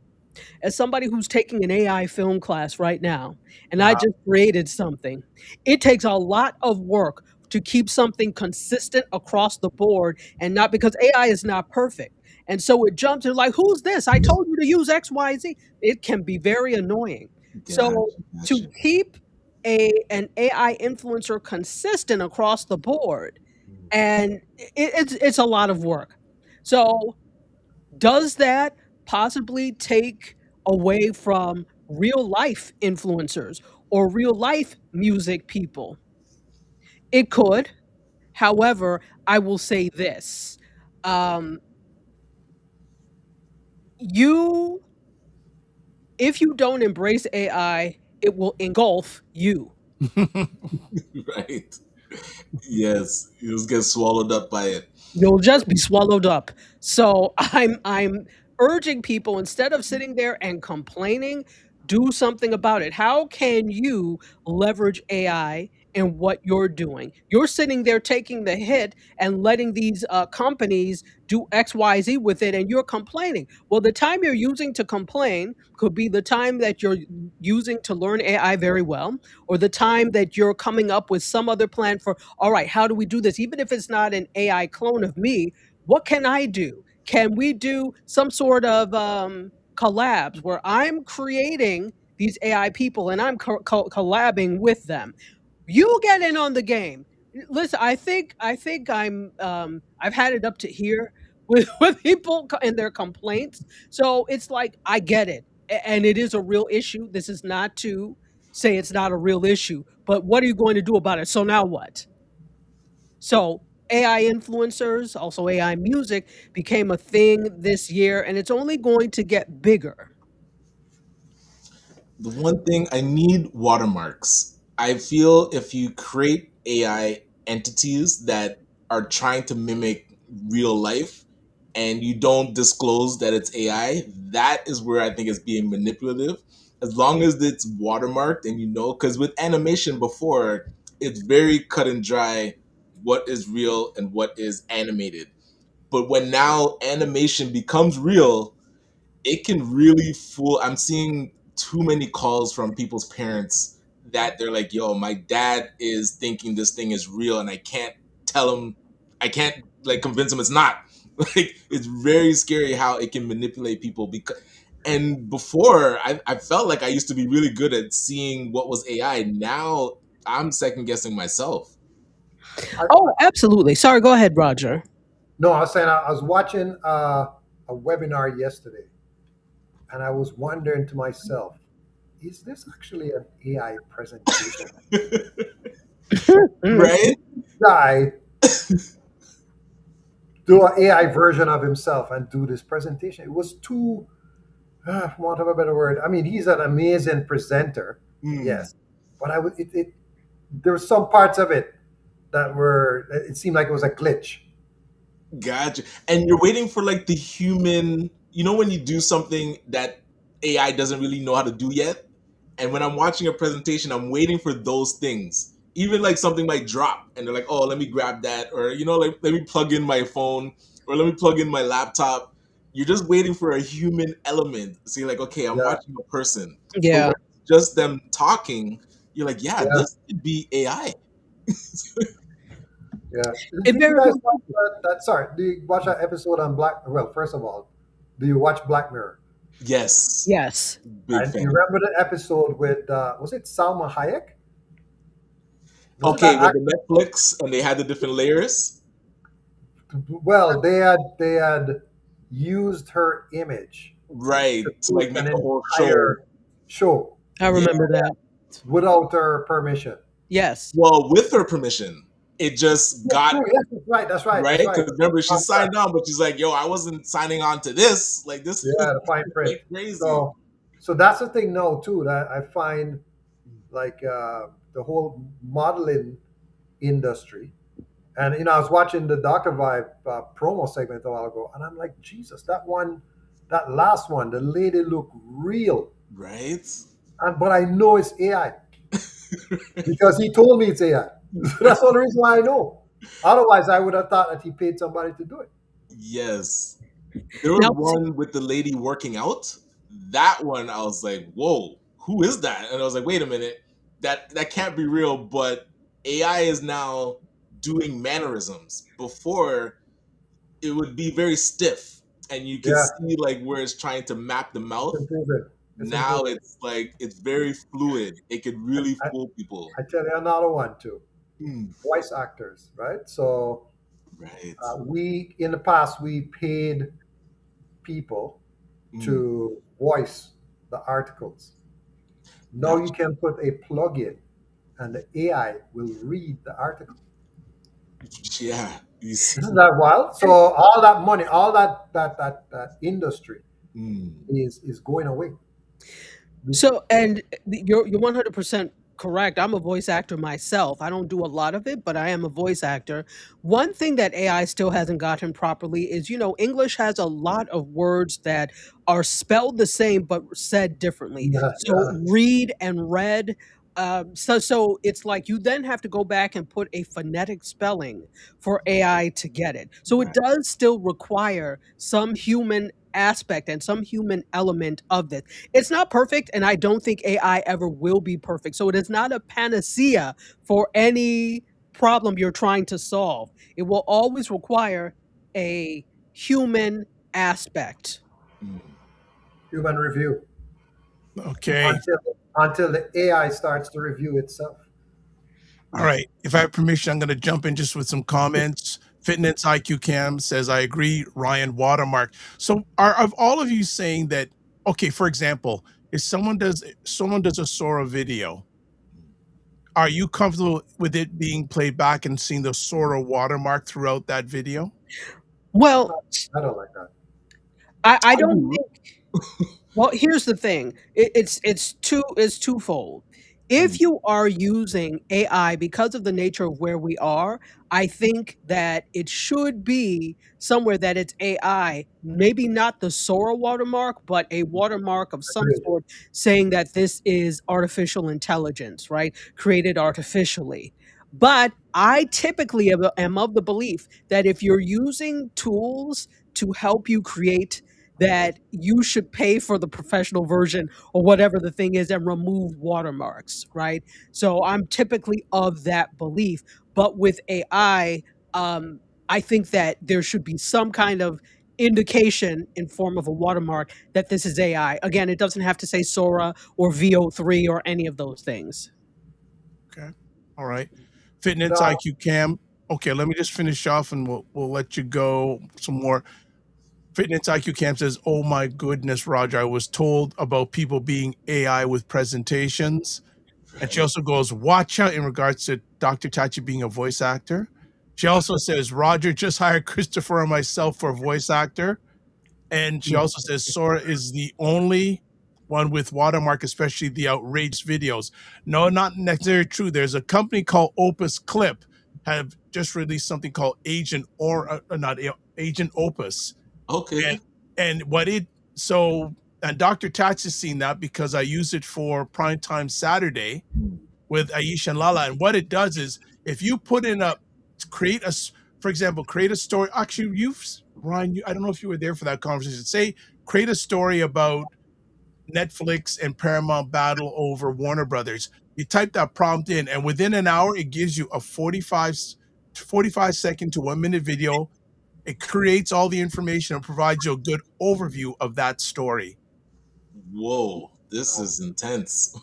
as somebody who's taking an AI film class right now, and I
Uh,
just created something, it takes a lot of work to keep something consistent across the board and not because AI is not perfect. And so it jumps and like, who's this? I told you to use XYZ. It can be very annoying. So
Gotcha.
to
Gotcha.
keep an AI influencer consistent across the board, and it's a lot of work. So does that possibly take away from real life influencers or real life music people? It could. However, I will say this. Um, you if you don't embrace AI, it will engulf you.
Right. Yes. You just get swallowed up by it.
You'll just be swallowed up. So I'm urging people instead of sitting there and complaining, do something about it. How can you leverage AI in what you're doing? You're sitting there taking the hit and letting these companies do XYZ with it, and you're complaining. Well, the time you're using to complain could be the time that you're using to learn AI very well, or the time that you're coming up with some other plan for, all right, how do we do this? Even if it's not an AI clone of me, what can I do? Can we do some sort of collabs where I'm creating these AI people and I'm collabing with them? You get in on the game. Listen, I think I've had it up to here with with people and their complaints. So it's like I get it, and it is a real issue. This is not to say it's not a real issue, but what are you going to do about it? So now what? So AI influencers, also AI music, became a thing this year, and it's only going to get bigger.
The one thing I need watermarks. I feel if you create AI entities that are trying to mimic real life and you don't disclose that it's AI, that is where I think it's being manipulative. As long as it's watermarked and you know, because with animation before, it's very cut and dry what is real and what is animated. But when now animation becomes real, it can really fool. I'm seeing too many calls from people's parents that they're like, "Yo, my dad is thinking this thing is real, and I can't tell him, I can't like convince him it's not." Like it's very scary how it can manipulate people. Because and before, I felt like I used to be really good at seeing what was AI. Now I'm second guessing myself.
I,
Oh, absolutely. Sorry, go ahead, Roger.
no, I was saying I was watching a webinar yesterday, and I was wondering to myself, is this actually an AI presentation?
Mm.
Right?
Guy do an AI version of himself and do this presentation. It was too, for want of a better word. I mean, he's an amazing presenter,
Mm.
yes, but there were some parts of it that were. It seemed like it was a glitch.
Gotcha. And you're waiting for like the human, you know, when you do something that AI doesn't really know how to do yet? And when I'm watching a presentation, I'm waiting for those things. Even like something might drop and they're like, oh, let me grab that. Or, you know, like let me plug in my phone or let me plug in my laptop. You're just waiting for a human element. So you're like, okay, I'm
Yeah,
watching a person. But
Yeah.
when it's just them talking, you're like, yeah,
yeah,
this could be AI.
yeah.
It
Did you
very
guys
well
watch that? Sorry, do you watch that episode on Black? Well, first of all, do you watch Black Mirror?
Yes.
yes.
Big
And you
fan.
remember the episode with was it Salma Hayek? Wasn't
Okay,
that
with the
actor?
Netflix and they had the different layers.
Well, they had used her image
Right,
to
to
do
like make
an
a whole show.
entire show
I
Yeah.
remember that.
without her permission.
Yes.
Well, with her permission, it just
Yes,
got
true. Yes, that's right. That's right.
right
That's right.
because remember she
Contract.
signed on, but she's like, "Yo, I wasn't signing on to this. Like this is
Yeah, the fine print.
like crazy."
So that's the thing now too that I find like the whole modeling industry. And I was watching the Doctor Vibe promo segment a while ago, and I'm like, Jesus, that one, that last one, the lady looked real,
Right?
but I know it's AI because he told me it's AI. That's the only reason why I know. Otherwise, I would have thought that he paid somebody to do it.
Yes. There was
Now,
one with the lady working out. That one, I was like, "Whoa, who is that?" And I was like, "Wait a minute, that can't be real." But AI is now doing mannerisms. Before, it would be very stiff, and you could
Yeah,
see like where it's trying to map the
it's
mouth.
improving. It's
Now
improving.
it's like it's very fluid. It could really
I,
fool people.
I tell you another one too.
Hmm.
Voice actors, right? So
Right.
we in the past we paid people
Hmm.
to voice the articles. Now you
Gotcha.
can put a plugin and the AI will read the article.
Yeah.
Isn't that wild? So all that money, all that industry
Hmm.
is going away.
so, and you're 100% correct. I'm a voice actor myself. I don't do a lot of it, but I am a voice actor. One thing that AI still hasn't gotten properly is, English has a lot of words that are spelled the same but said differently.
Yeah,
So
yeah,
read and read. So it's like you then have to go back and put a phonetic spelling for AI to get it. So it
Right.
does still require some human aspect and some human element of this. It's not perfect, and I don't think AI ever will be perfect. So it is not a panacea for any problem you're trying to solve. It will always require a human aspect.
Hmm.
human review
Okay.
until the AI starts to review itself.
All right. If I have permission, I'm going to jump in just with some comments. Fitness IQ Cam says, I agree, Ryan Watermark. So are of all of you saying that, okay, for example, if someone does a Sora video, are you comfortable with it being played back and seeing the Sora watermark throughout that video?
Well,
I don't like that.
I
I
don't
do.
think. Well, here's the thing. It's twofold.
Hmm.
If you are using AI because of the nature of where we are, I think that it should be somewhere that it's AI, maybe not the Sora watermark, but a watermark of some
Agreed.
sort saying that this is artificial intelligence, right? Created artificially. But I typically am of the belief that if you're using tools to help you create, that you should pay for the professional version or whatever the thing is and remove watermarks, right? So I'm typically of that belief. But with AI, I think that there should be some kind of indication in form of a watermark that this is AI. Again, it doesn't have to say Sora or VO3 or any of those things.
Okay. All right. Fitness
No,
IQ Cam. Okay, let me just finish off and we'll let you go some more. Fitness IQ Cam says, "Oh my goodness, Roger, I was told about people being AI with presentations." And she
Right.
also goes, "Watch out in regards to Dr. Tachi being a voice actor." She also says, "Roger just hired Christopher and myself for a voice actor." And she also says Sora is the only one with watermark, especially the outrageous videos. No, not necessarily true. There's a company called Opus Clip have just released something called Agent or not Agent Opus,
Okay.
and and what it so and Dr. Tatch has seen that because I use it for Primetime Saturday
Hmm.
with Aisha and Lala. And what it does is if you put in a create a for example, create a story. Actually, Ryan, I don't know if you were there for that conversation. Say create a story about Netflix and Paramount battle over Warner Brothers. You type that prompt in, and within an hour, it gives you a 45 second to 1 minute video. It creates all the information and provides you a good overview of that story.
Whoa, this is intense.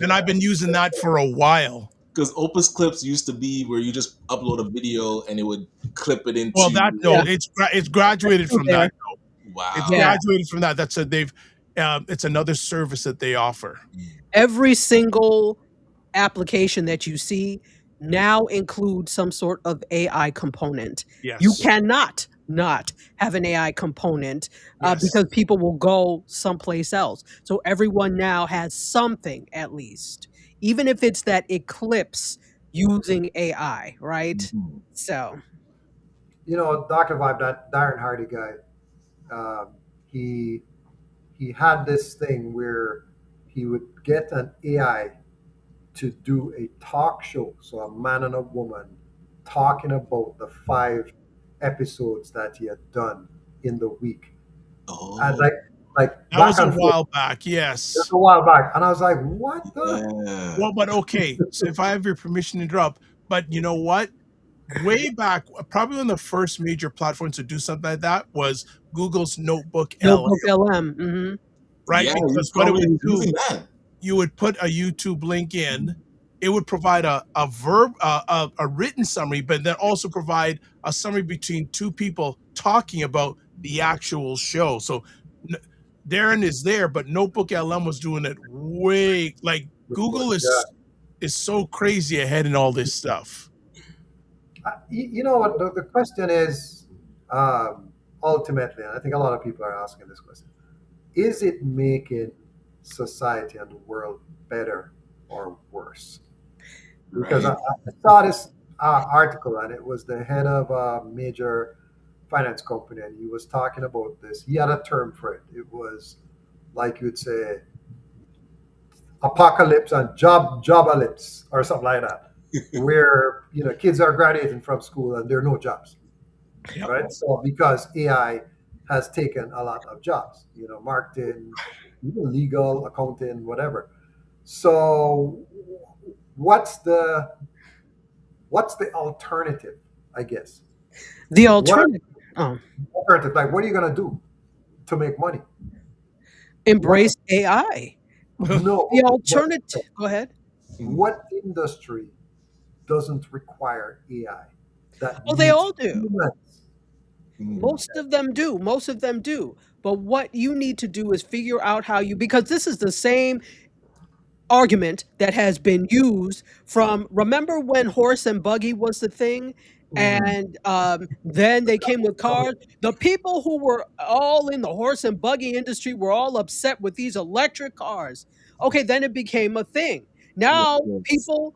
And I've been using that for a while.
because Opus Clips used to be where you just upload a video and it would clip it
Well,
into.
that
Yeah.
no, it's graduated
Still
from
there.
that. It's
Wow.
Yeah.
graduated from that. That's a they've it's another service that they offer.
Every single application that you see now includes some sort of AI component. You
Yes.
cannot not have an AI component
Yes.
because people will go someplace else. So everyone now has something at least, even if it's that eclipse using AI, right?
Mhm.
So
Dr. Vibe, that Darren Hardy guy, um, he he had this thing where he would get an AI to do a talk show, so a man and a woman talking about the 5 episodes that he had done in the week, and
Oh,
like
That
back
was a
and forth.
while back.
Just
Yes.
a while back, and I was like, "What the?"
yeah.
Well, but okay. So if I have your permission to interrupt, but you know what? Way back, probably one of the first major platforms to do something like that was Google's Notebook LM,
Notebook LM. Hmm.
right?
Yeah, you
Because what
told
it
me
would
he was
do,
using that.
you would put a YouTube link in. It would provide a verb, a written summary, but then also provide a summary between two people talking about the actual show. So n- Darren is there, but Notebook LM was doing it way like Google
Yeah.
is so crazy ahead in all this stuff.
You know what? The question is, ultimately, and I think a lot of people are asking this question: is it making society and the world better or worse? Because
Right.
I saw this article, and it was the head of a major finance company, and he was talking about this. He had a term for it. It was like you'd say apocalypse and jobalypse or something like that, where kids are graduating from school and there are no jobs,
Yep.
right? So because AI has taken a lot of jobs, marketing, legal, accounting, whatever. So what's the what's the alternative? I guess.
The
What are
alternative. Oh,
the alternative? Like, what are you gonna do to make money? What
embrace AI.
no?
The
Okay, but
alternative. Go ahead.
Mm.
what industry doesn't require AI that
Oh, they
needs
all do.
humans?
Mm.
Most of them do. Most of them do. But what you need to do is figure out how you, because this is the same argument that has been used from, remember when horse and buggy was the thing,
Mm.
and then they came with cars. The people who were all in the horse and buggy industry were all upset with these electric cars. Okay, then it became a thing. Now
Yes.
people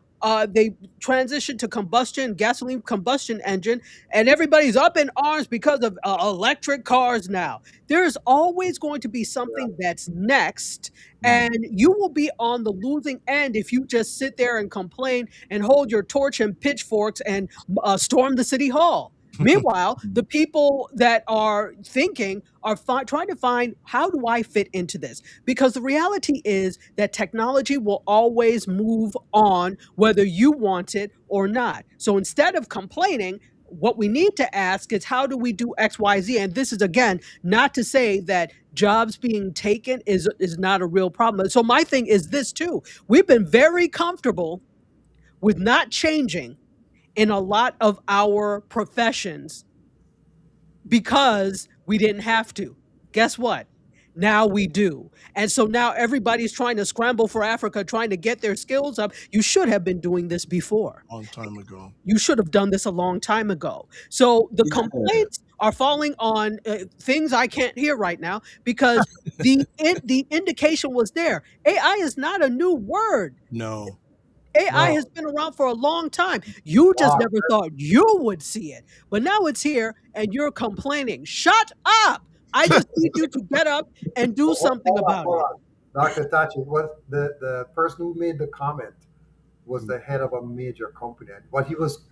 they transitioned to combustion, gasoline combustion engine, and everybody's up in arms because of electric cars now. There's always going to be something that's next,
Mm.
and you will be on the losing end if you just sit there and complain and hold your torch and pitchforks and storm the city hall. Meanwhile,
Mm.
the people that are thinking are trying to find, how do I fit into this? Because the reality is that technology will always move on, whether you want it or not. So instead of complaining, what we need to ask is, how do we do X, Y, Z? And this is, again, not to say that jobs being taken is not a real problem. So my thing is this too. We've been very comfortable with not changing in a lot of our professions because we didn't have to. Guess what? Now we do. And so now everybody's trying to scramble for Africa, trying to get their skills up. You should have been doing this before.
Long time ago.
You should have done this a long time ago. So the
Yeah.
complaints are falling on things I can't hear right now because the indication was there. AI is not a new word.
No.
AI
No.
has been around for a long time. You just
Wow.
never thought you would see it. But now it's here and you're complaining. Shut up. I just need you to get up and do something
Hold on,
about
hold
it.
on. Dr. Tachi, what the person who made the comment was
Mm.
the head of a major company. And what he was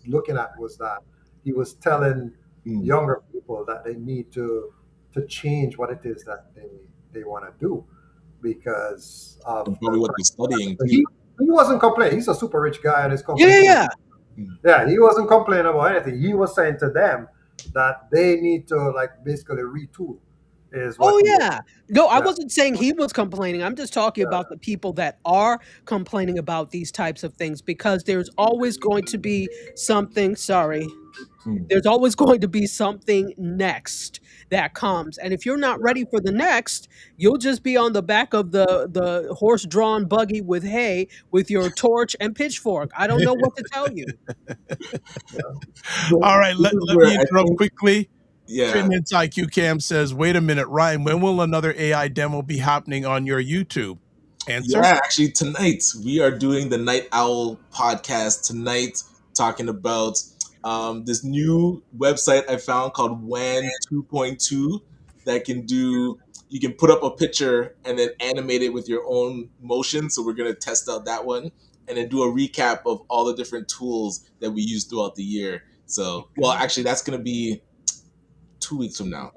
looking at was that he was telling
Mm.
younger people that they need to change what it is that they want to do because of
And probably what they're studying
so
too.
he wasn't complaining. He's a super rich guy and his
Yeah,
company's
yeah,
doing
yeah.
Mm.
yeah, he wasn't complaining about anything. He was saying to them that they need to like basically retool is what
Oh,
he is.
yeah. No, I
Yeah,
wasn't saying he was complaining. I'm just talking about
yeah.
the people that are complaining about these types of things because there's always going to be something, sorry,
Hmm.
there's always going to be something next that comes. And if you're not ready for the next, you'll just be on the back of the horse-drawn buggy with hay with your torch and pitchfork. I don't know what to tell you.
Yeah.
So
All right,
this
let,
is
let
where
me
I
interrupt
think,
quickly.
yeah,
Fitness IQ Cam says, wait a minute, Ryan, when will another AI demo be happening on your YouTube? Answer?
yeah. Actually, tonight we are doing the Night Owl podcast tonight, talking about this new website I found called WAN 2.2 that can do. You can put up a picture and then animate it with your own motion. So we're gonna test out that one and then do a recap of all the different tools that we use throughout the year. So, well,
Okay.
actually, that's gonna be 2 weeks from now.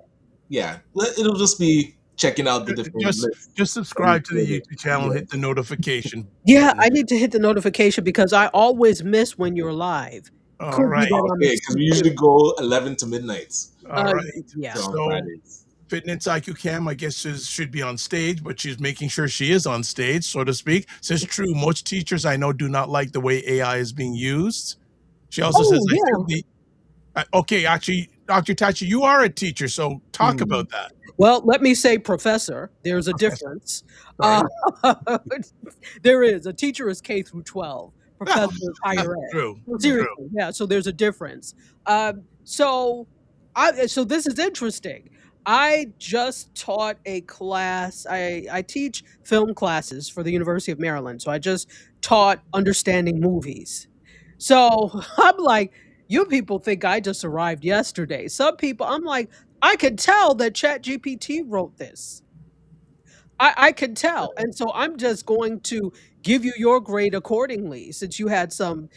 Yeah, it'll just be checking out the different
Just
lists
just
that we
subscribe to the
created.
YouTube channel,
Yeah.
hit the notification
Yeah,
button.
I need to hit the notification because I always miss when you're live.
All
Could be
right.
that I'm
Okay, because
asleep
we
too.
usually go 11 to midnight.
All right.
Yeah.
So on
So
Fridays.
Fitness IQ Cam, I guess, should be on stage, but she's making sure she is on stage, so to speak. Says true. Most teachers I know do not like the way AI is being used. She also says,
Oh,
I
yeah.
feel the okay, actually, Dr. Tachi, you are a teacher, so talk
Hmm.
about that.
Well, let me say professor. There's a
Professor.
difference.
Sorry.
There is. A teacher is K through 12. Professor is higher ed.
True.
No,
True.
seriously, yeah. So there's a difference. So so this is interesting. I just taught a class. I teach film classes for the University of Maryland. So I just taught understanding movies. So I'm like, you people think I just arrived yesterday. Some people, I'm like, I could tell that ChatGPT wrote this. I can tell. And so I'm just going to give you your grade accordingly since you had some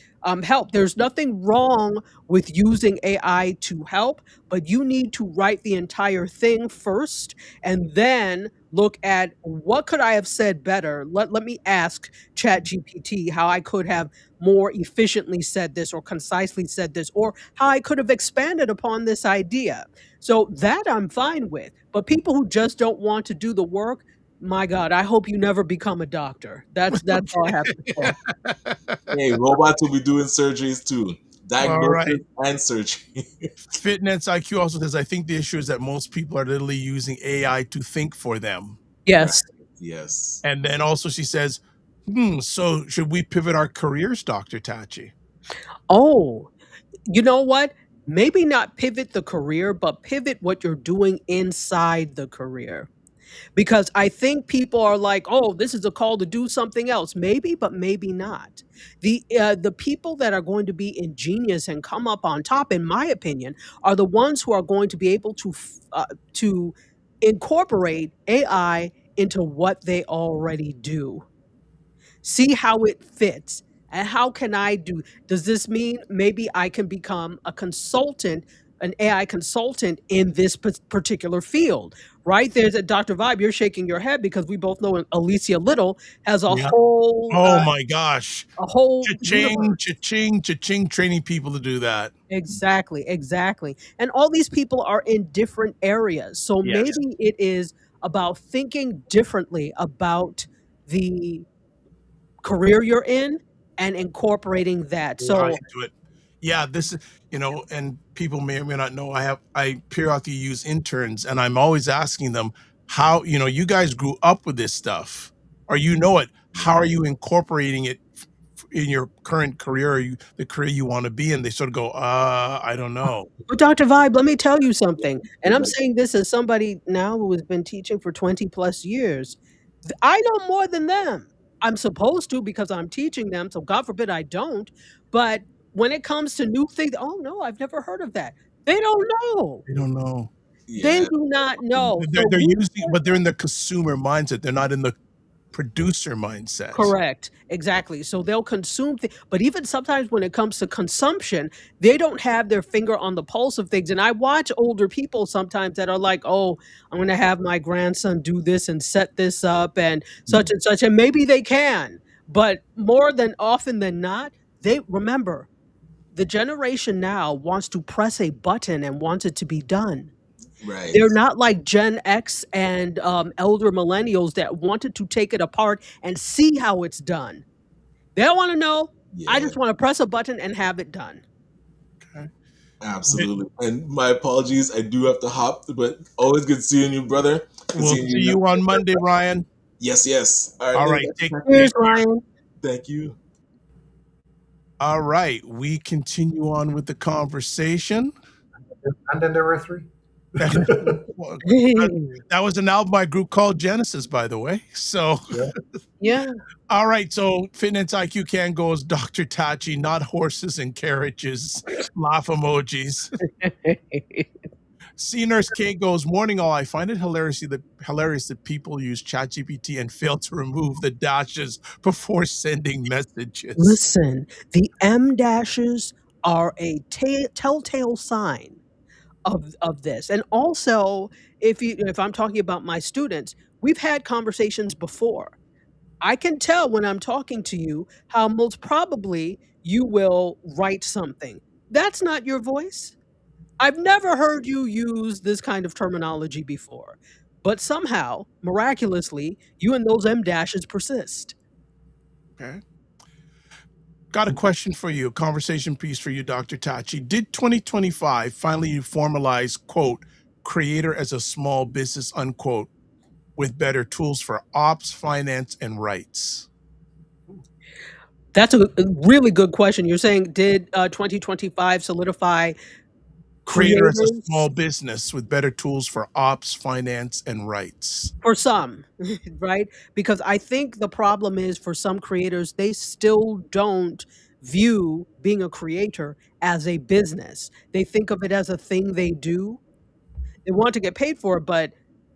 help. There's nothing wrong with using AI to help, but you need to write the entire thing first and then look at what could I have said better. Let me ask ChatGPT how I could have more efficiently said this or concisely said this or how I could have expanded upon this idea. So that I'm fine with. But people who just don't want to do the work, my God, I hope you never become a doctor. That's all I have to say.
Hey, robots will be doing surgeries too,
All right.
diagnosis and surgery.
Fitness IQ also says, I think the issue is that most people are literally using AI to think for them.
Right.
Yes.
Yes.
And then also she says, so should we pivot our careers, Dr. Tachi?
Oh, you know what? Maybe not pivot the career, but pivot what you're doing inside the career. Because I think people are like, "Oh, this is a call to do something else." Maybe, but maybe not. The people that are going to be ingenious and come up on top, in my opinion, are the ones who are going to be able to incorporate AI into what they already do. See how it fits. And how can I do? Does this mean maybe I can become a consultant, an AI consultant in this particular field? Right there's a Dr. Vibe. You're shaking your head because we both know Alicia Little has
Yeah. Oh my gosh.
a whole
Cha-ching,
universe.
cha-ching, cha-ching, training people to do that.
Exactly, exactly. And all these people are in different areas. So
Yes.
maybe it is about thinking differently about the career you're in and incorporating that.
AI
So
into it. Yeah, this is, and people may or may not know I periodically use interns and I'm always asking them how, you guys grew up with this stuff or you know it. How are you incorporating it in your current career or the career you want to be in? They sort of go, I don't know.
but Dr. Vibe, let me tell you something, and I'm
Exactly.
saying this as somebody now who has been teaching for 20 plus years. I know more than them. I'm supposed to because I'm teaching them, so God forbid I don't. But when it comes to new things, oh no, I've never heard of that. They don't know.
They don't know.
They
Yeah.
do not know.
They're,
So
they're
we
using, but they're in the consumer mindset. They're not in the producer mindset.
correct. Exactly. So they'll consume but even sometimes when it comes to consumption, they don't have their finger on the pulse of things. And I watch older people sometimes that are like, "Oh, I'm going to have my grandson do this and set this up
Hmm.
and such." And maybe they can, but more than often than not, they remember the generation now wants to press a button and wants it to be done.
Right.
They're not like Gen X and elder millennials that wanted to take it apart and see how it's done. They don't want to know. I
Yeah.
just want to press a button and have it done.
Okay.
Absolutely. And my apologies, I do have to hop, but always good seeing you, brother. Good
We'll
seeing
see
you.
you on Monday, Ryan.
Yes, yes. All right,
All
man.
right.
Here's Ryan.
Thank you.
All right. We continue on with the conversation.
And then there were three.
Well, that was an album by a group called Genesis, by the way. So,
Yeah.
Yeah.
all right. So, Fitness IQ can goes Dr. Tachi, not horses and carriages. Laugh emojis. C Nurse K goes, morning all. I find it hilarious that people use ChatGPT and fail to remove the dashes before sending messages.
Listen, the M dashes are a telltale sign of this. And also, if I'm talking about my students, we've had conversations before. I can tell when I'm talking to you how most probably you will write something. That's not your voice. I've never heard you use this kind of terminology before. But somehow, miraculously, you and those M dashes persist.
Okay. Got a question for you, a conversation piece for you, Dr. Tachi. Did 2025 finally formalize, quote, creator as a small business, unquote, with better tools for ops, finance, and rights?
That's a really good question. You're saying, did 2025 solidify
Creator as a small
creators?
business with better tools for ops, finance, and rights.
For some, right? Because I think the problem is for some creators, they still don't view being a creator as a business. They think of it as a thing they do. They want to get paid for it, but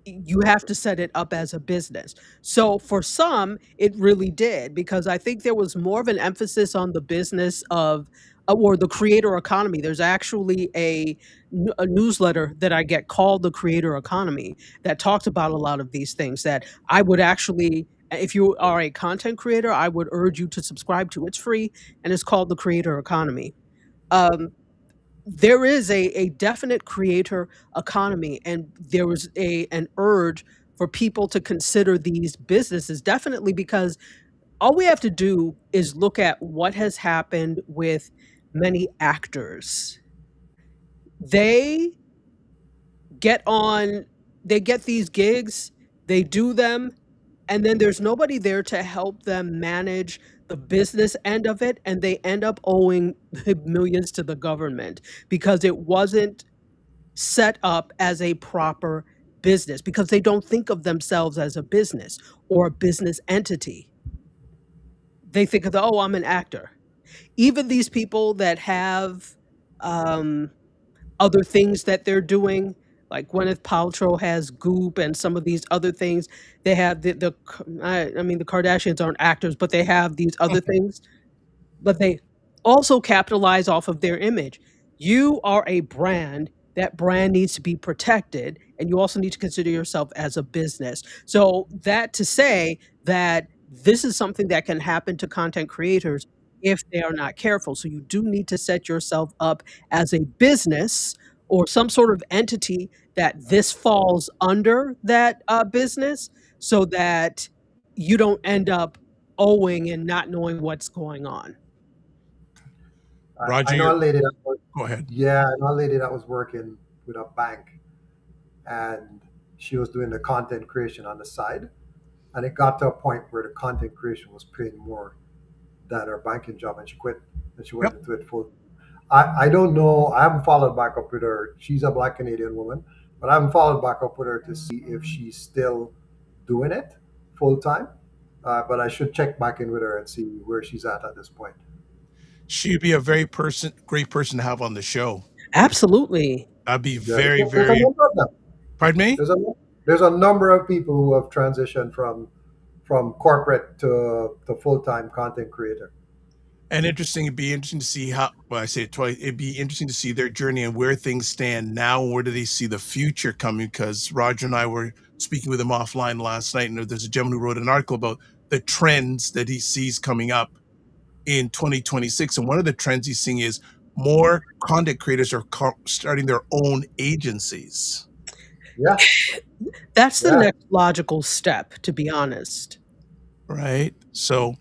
you have to set it up as a business. So for some, it really did because I think there was more of an emphasis on the business of or the creator economy. There's actually a newsletter that I get called the Creator Economy that talks about a lot of these things that I would actually if you are a content creator, I would urge you to subscribe to. It's free and it's called the Creator Economy. Um, there is a definite creator economy, and there was an urge for people to consider these businesses definitely because all we have to do is look at what has happened with many actors. They get on they get these gigs, they do them, and then there's nobody there to help them manage the business end of it, and they end up owing millions to the government because it wasn't set up as a proper business because they don't think of themselves as a business or a business entity. They think of the, oh, I'm an actor. Even these people that have um, other things that they're doing, like Gwyneth Paltrow has Goop and some of these other things. They have I mean, the Kardashians aren't actors, but they have these other things but they also capitalize off of their image. You are a brand. That brand needs to be protected, and you also need to consider yourself as a business. So that to say that this is something that can happen to content creators if they are not careful. So you do need to set yourself up as a business or some sort of entity that this falls under that business so that you don't end up owing and not knowing what's going on.
I
Roger,
know a lady that was,
go ahead.
yeah, I know a lady that was working with a bank, and she was doing the content creation on the side, and it got to a point where the content creation was paying more than her banking job, and she quit and she went
Yep.
into it full. I don't know. I haven't followed back up with her. She's a Black Canadian woman, but I haven't followed back up with her to see if she's still doing it full time. But I should check back in with her and see where she's at this point.
She'd be a great person to have on the show.
Absolutely.
I'd be
Yeah,
very,
there's a
very,
number of them.
pardon me?
There's a number of people who have transitioned from corporate to full time content creator.
And it'd be interesting to see how, well, I say it twice, it'd be interesting to see their journey and where things stand now and where do they see the future coming, because Roger and I were speaking with him offline last night, and there's a gentleman who wrote an article about the trends that he sees coming up in 2026. And one of the trends he's seeing is more content creators are starting their own agencies.
Yeah,
That's the
yeah,
next logical step, to be honest.
right? So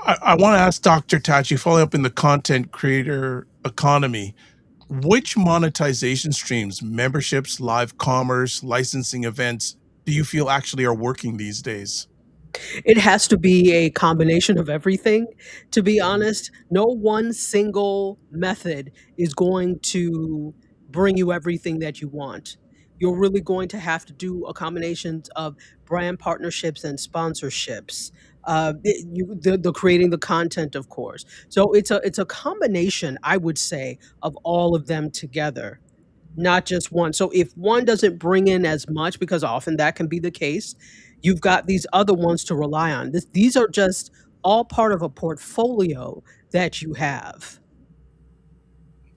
I want to ask Dr. Tachi, following up in the content creator economy, which monetization streams, memberships, live commerce, licensing events, do you feel actually are working these days?
It has to be a combination of everything, to be honest. No one single method is going to bring you everything that you want. You're really going to have to do a combination of brand partnerships and sponsorships. The creating the content, of course. So it's a combination, I would say, of all of them together, not just one. So if one doesn't bring in as much, because often that can be the case, you've got these other ones to rely on. These are just all part of a portfolio that you have.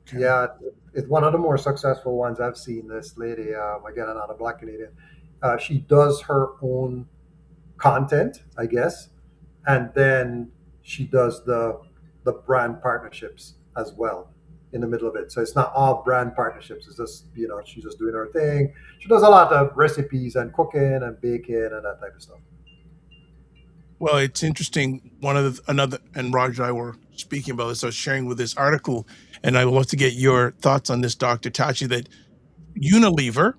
Okay.
yeah. It's one of the more successful ones I've seen. This lady, again, another Black Canadian. She does her own content, I guess, and then she does the brand partnerships as well in the middle of it. So it's not all brand partnerships. It's just, she's just doing her thing. She does a lot of recipes and cooking and baking and that type of stuff.
Well, it's interesting. One of another, and Roger and I were speaking about this. I was sharing with this article, and I would love to get your thoughts on this, Dr. Tachi, that Unilever,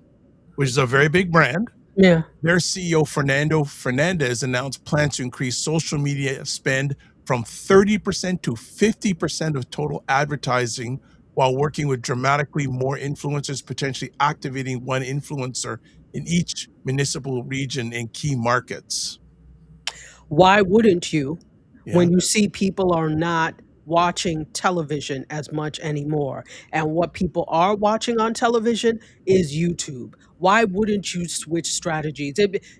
which is a very big brand,
Yeah.
their CEO Fernando Fernandez announced plans to increase social media spend from 30% to 50% of total advertising while working with dramatically more influencers, potentially activating one influencer in each municipal region in key markets.
Why wouldn't you,
Yeah.
when you see people are not watching television as much anymore? And what people are watching on television is YouTube. Why wouldn't you switch strategies?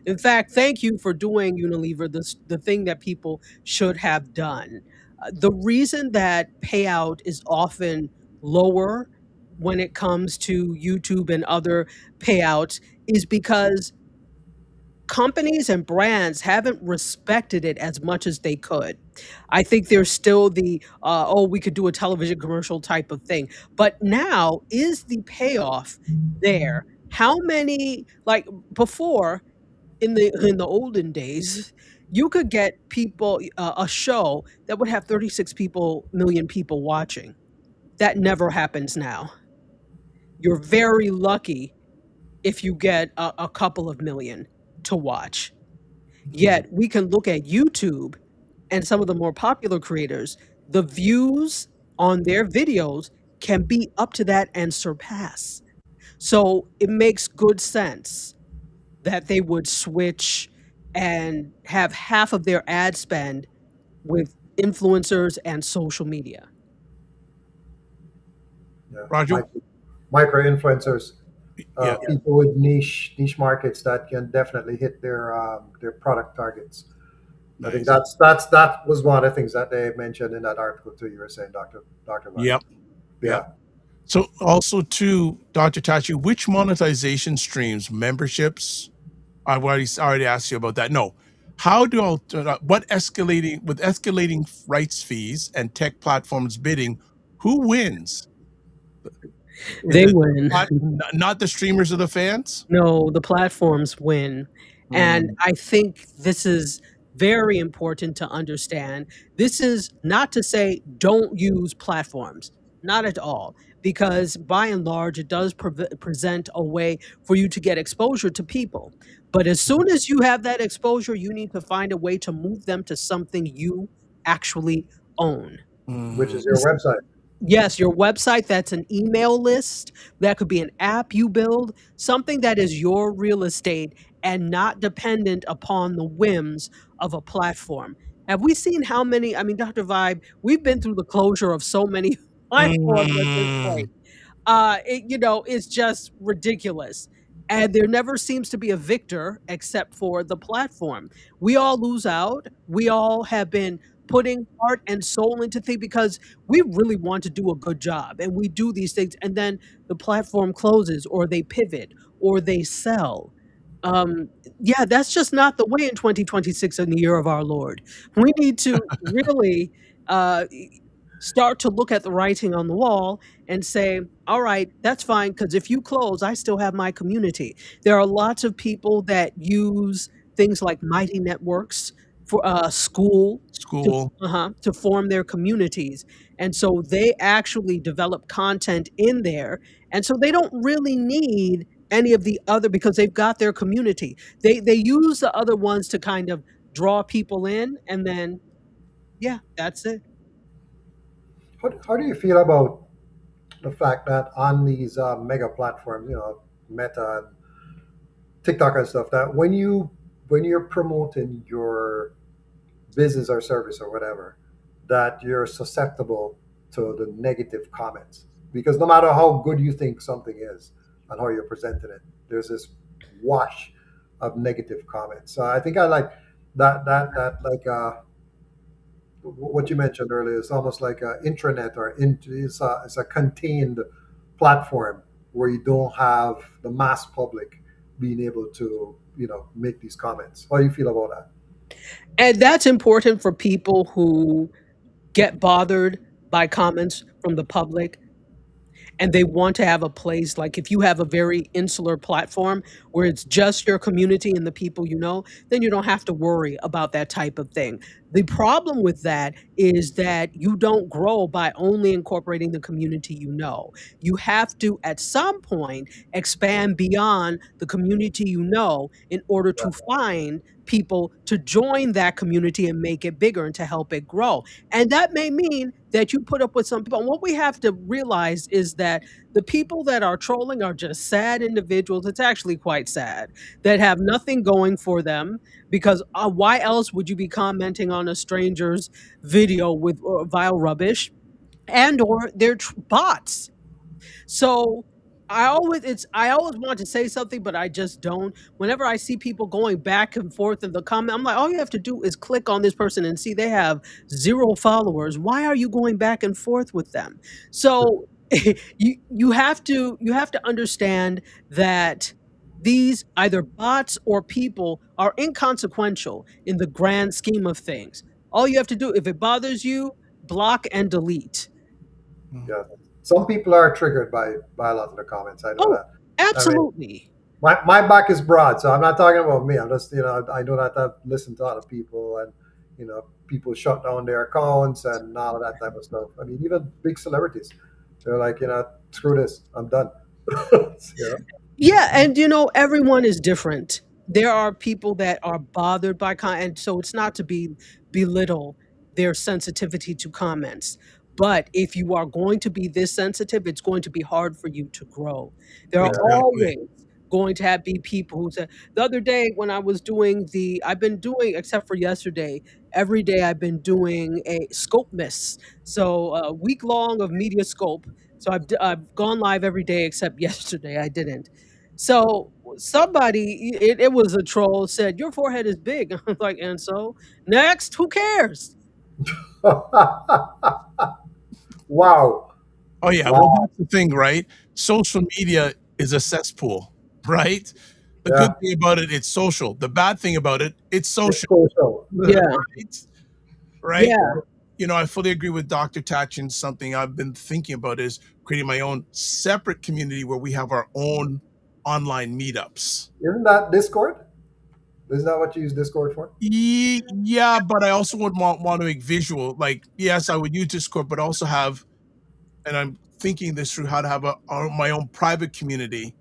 In fact, thank you for doing, Unilever, the thing that people should have done. The reason that payout is often lower when it comes to YouTube and other payouts is because companies and brands haven't respected it as much as they could. I think there's still the oh, we could do a television commercial type of thing. But now, is the payoff there? How many, like before, in the olden days, you could get people a show that would have 36 million people watching. That never happens now. You're very lucky if you get a couple of million to watch. Yet we can look at YouTube and some of the more popular creators, the views on their videos can be up to that and surpass. So it makes good sense that they would switch and have half of their ad spend with influencers and social media.
Yeah,
Roger?
micro influencers,
Yeah,
people with niche markets that can definitely hit their product targets. I think
nice.
that was one of the things that they mentioned in that article too. You were saying, Doctor Vine.
Yep. Yep.
Yeah,
So also too, Dr. Tachi, which monetization streams, memberships? I've already asked you about that. No. How do what escalating with escalating rights fees and tech platforms bidding, who wins? Is
They
it
win.
not the streamers or the fans?
No, the platforms win. And
Mm,
I think this is very important to understand. This is not to say don't use platforms, not at all, because by and large, it does present a way for you to get exposure to people. But as soon as you have that exposure, you need to find a way to move them to something you actually own.
which
mm,
is your website.
Yes, your website, that's an email list, that could be an app you build, something that is your real estate and not dependent upon the whims of a platform. Have we seen how many, I mean, Dr. Vibe, we've been through the closure of so many platforms at this
mm,
point. It's just ridiculous. And there never seems to be a victor except for the platform. We all lose out. We all have been putting heart and soul into things because we really want to do a good job and we do these things and then the platform closes or they pivot or they sell. Um, yeah, that's just not the way in 2026 in the year of our Lord. We need to really uh, start to look at the writing on the wall and say, all right, that's fine, because if you close, I still have my community. There are lots of people that use things like mighty networks for school
School.
to form their communities. And so they actually develop content in there. And so they don't really need any of the other because they've got their community. They use the other ones to kind of draw people in, and then yeah, that's it.
How do you feel about the fact that on these mega platforms, Meta and TikTok and stuff, that when you're promoting your business or service or whatever, that you're susceptible to the negative comments, because no matter how good you think something is and how you're presenting it, there's this wash of negative comments. So I think I like that like what you mentioned earlier. It's almost like an intranet, or it's a contained platform where you don't have the mass public being able to make these comments. How do you feel about that?
And that's important for people who get bothered by comments from the public and they want to have a place. Like if you have a very insular platform where it's just your community and the people you know, then you don't have to worry about that type of thing. The problem with that is that you don't grow by only incorporating the community you know. You have to at some point expand beyond the community you know in order to find people to join that community and make it bigger and to help it grow. And that may mean that you put up with some people. And what we have to realize is that the people that are trolling are just sad individuals. It's actually quite sad that have nothing going for them because why else would you be commenting on a stranger's video with vile rubbish and or they're bots? So I always want to say something, but I just don't. Whenever I see people going back and forth in the comment, I'm like, all you have to do is click on this person and see they have 0 followers. Why are you going back and forth with them? So you have to understand that these either bots or people are inconsequential in the grand scheme of things. All you have to do, if it bothers you, block and delete.
Yeah, some people are triggered by a lot of the comments. I know
Oh,
that. I mean,
absolutely.
my back is broad, so I'm not talking about me. I'm just I know that I've listened to other people, and people shut down their accounts and all of that type of stuff. I mean, even big celebrities, they're like, screw this, I'm done. Yeah,
Yeah, and everyone is different. There are people that are bothered by and so it's not to be belittle their sensitivity to comments. But if you are going to be this sensitive, it's going to be hard for you to grow. There are
Exactly.
always going to be people who say the other day when I was doing I've been doing, except for yesterday, every day I've been doing a scope miss. So a week long of media scope. So I've gone live every day except yesterday I didn't. So somebody, it was a troll, said, "Your forehead is big." I was like, and so next, who cares?
wow,
Oh yeah, well
wow,
that's the thing, right? Social media is a cesspool, right? The good
yeah,
thing about it, it's social. The bad thing about it, it's
it's
social,
social.
Yeah,
right? Right?
yeah,
I fully agree with Dr. Tachin. Something I've been thinking about is creating my own separate community where we have our own online meetups.
Isn't that Discord? Isn't that what you use Discord for?
Yeah, but I also would want to make visual. Like, yes, I would use Discord, but also have, and I'm thinking this through how to have my own private community,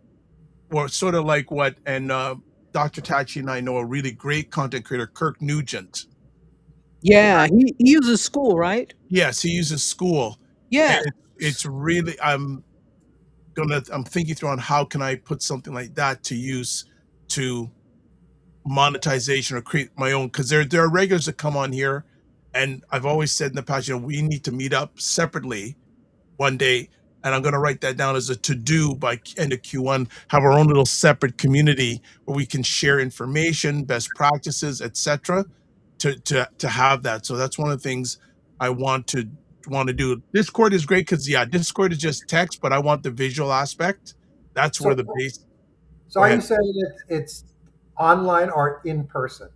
or sort of like what, and Dr. Tachi and I know a really great content creator, Kirk Nugent.
yeah. He uses school, right?
Yes, he uses school, and
Yeah.
it's really I'm thinking through on how can I put something like that to use to monetization or create my own, because there are regulars that come on here, and I've always said in the past, we need to meet up separately one day, and I'm going to write that down as a to do by end of Q1. Have our own little separate community where we can share information, best practices, etc. To have that. So that's one of the things I want to do. Discord is great because yeah, Discord is just text, but I want the visual aspect. That's where
So,
the base.
so
Go
are you
ahead.
saying it's online or in person?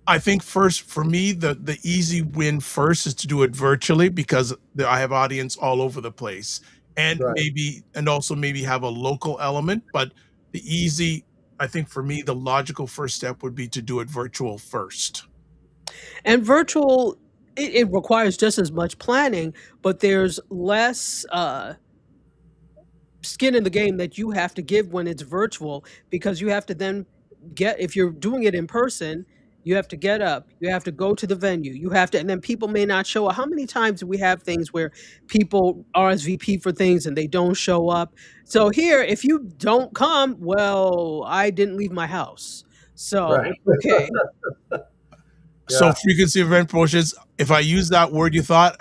I think first for me, the easy win first is to do it virtually because I have audience all over the place, and
Right.
maybe and also maybe have a local element. But the easy, I think for me, the logical first step would be to do it virtual first.
And virtual, it requires just as much planning, but there's less skin in the game that you have to give when it's virtual, because you have to then get, if you're doing it in person, you have to get up, you have to go to the venue, you have to, and then people may not show up. How many times do we have things where people RSVP for things and they don't show up? So here, if you don't come, well, I didn't leave my house, so
Right.
it's okay.
So
Yeah.
frequency of event promotions, if I use that word you thought,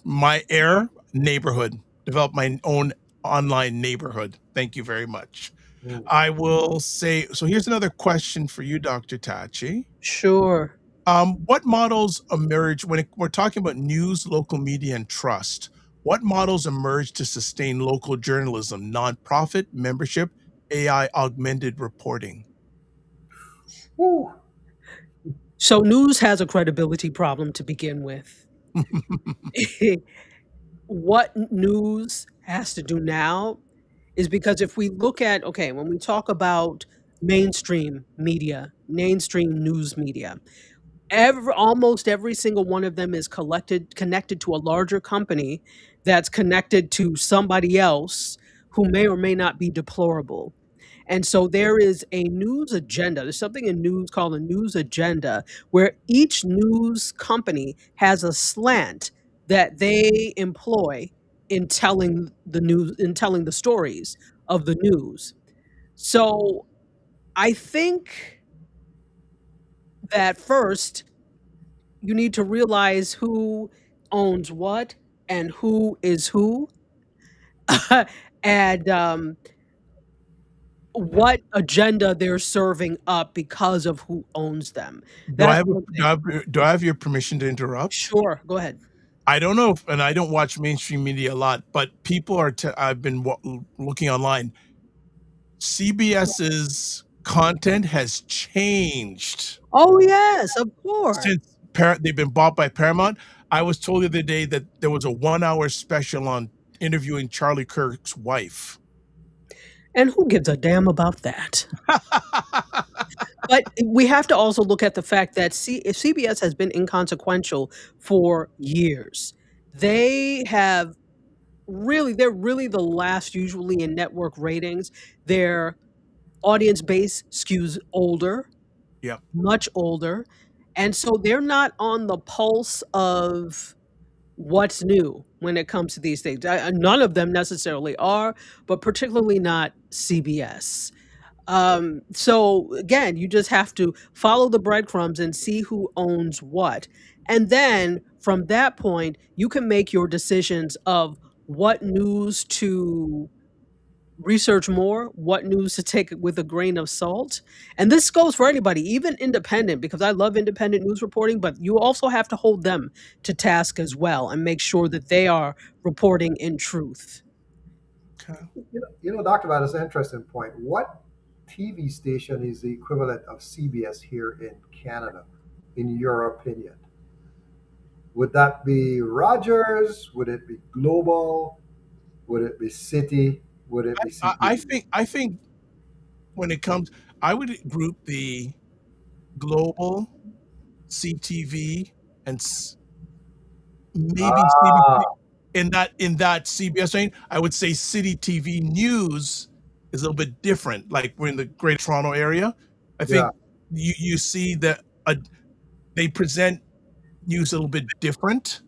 my error, neighborhood. Develop my own online neighborhood. Thank you very much.
Mm.
I will say, so here's another question for you, Dr. Tachi.
Sure.
What models emerge when we're talking about news, local media, and trust? What models emerge to sustain local journalism, nonprofit, membership, AI augmented reporting?
Woo.
So news has a credibility problem to begin with. What news has to do now is, because if we look at, okay, when we talk about mainstream media, mainstream news media, almost every single one of them is connected to a larger company that's connected to somebody else who may or may not be deplorable. And so there is a news agenda. There's something in news called a news agenda, where each news company has a slant that they employ in telling the news, in telling the stories of the news. So I think that first you need to realize who owns what and who is who, and what agenda they're serving up because of who owns them.
Do I
That's
have
one thing.
do I have your permission to interrupt?
Sure, go ahead.
I don't know if, and I don't watch mainstream media a lot, but people are. I've been looking online. CBS's content has changed
Oh, yes, of course.
since they've been bought by Paramount. I was told the other day that there was a 1 hour special on interviewing Charlie Kirk's wife.
And who gives a damn about that? But we have to also look at the fact that CBS has been inconsequential for years. They have they're really the last usually in network ratings. Their audience base skews older,
Yep.
much older, and so they're not on the pulse of what's new when it comes to these things. None of them necessarily are, but particularly not CBS. So again, you just have to follow the breadcrumbs and see who owns what. And then from that point, you can make your decisions of what news to research more, what news to take with a grain of salt. And this goes for anybody, even independent, because I love independent news reporting, but you also have to hold them to task as well and make sure that they are reporting in truth.
Okay.
Dr. Vat, is an interesting point. What TV station is the equivalent of CBS here in Canada, in your opinion? Would that be Rogers? Would it be Global? Would it be City? Would it be CTV?
I think when it comes, I would group the global, CTV, and maybe CBC
Ah,
in that CBS range. I would say City TV News is a little bit different. Like we're in the Greater Toronto area. I
yeah,
think you see that they present news a little bit different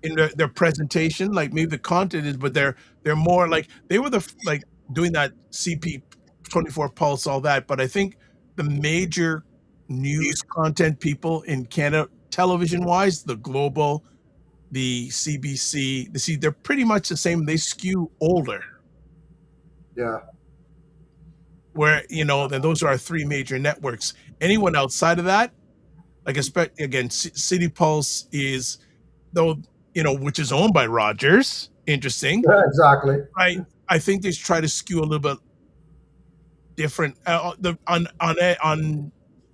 in their presentation. Like maybe the content is, but they're more like they were like doing that CP 24 Pulse, all that. But I think the major news content people in Canada, television wise, the Global, the CBC, they're pretty much the same. They skew older.
yeah.
Where then those are our three major networks. Anyone outside of that, like again, City Pulse is though which is owned by Rogers. Interesting,
Yeah, exactly.
right? I think they try to skew a little bit different. The on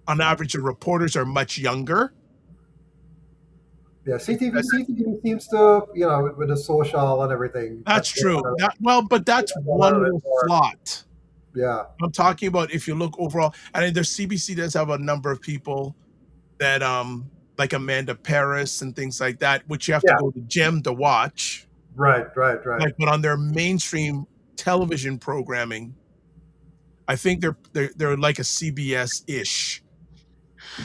on average, the reporters are much younger.
Yeah, CTV seems to, with the social and everything,
That's true. But
they
that's
want a
one
little bit
little
more.
slot.
Yeah,
I'm talking about if you look overall, and the CBC does have a number of people that like Amanda Paris and things like that, which you have to
yeah,
go to gym to watch.
right.
Like, but on their mainstream television programming, I think they're like a CBS ish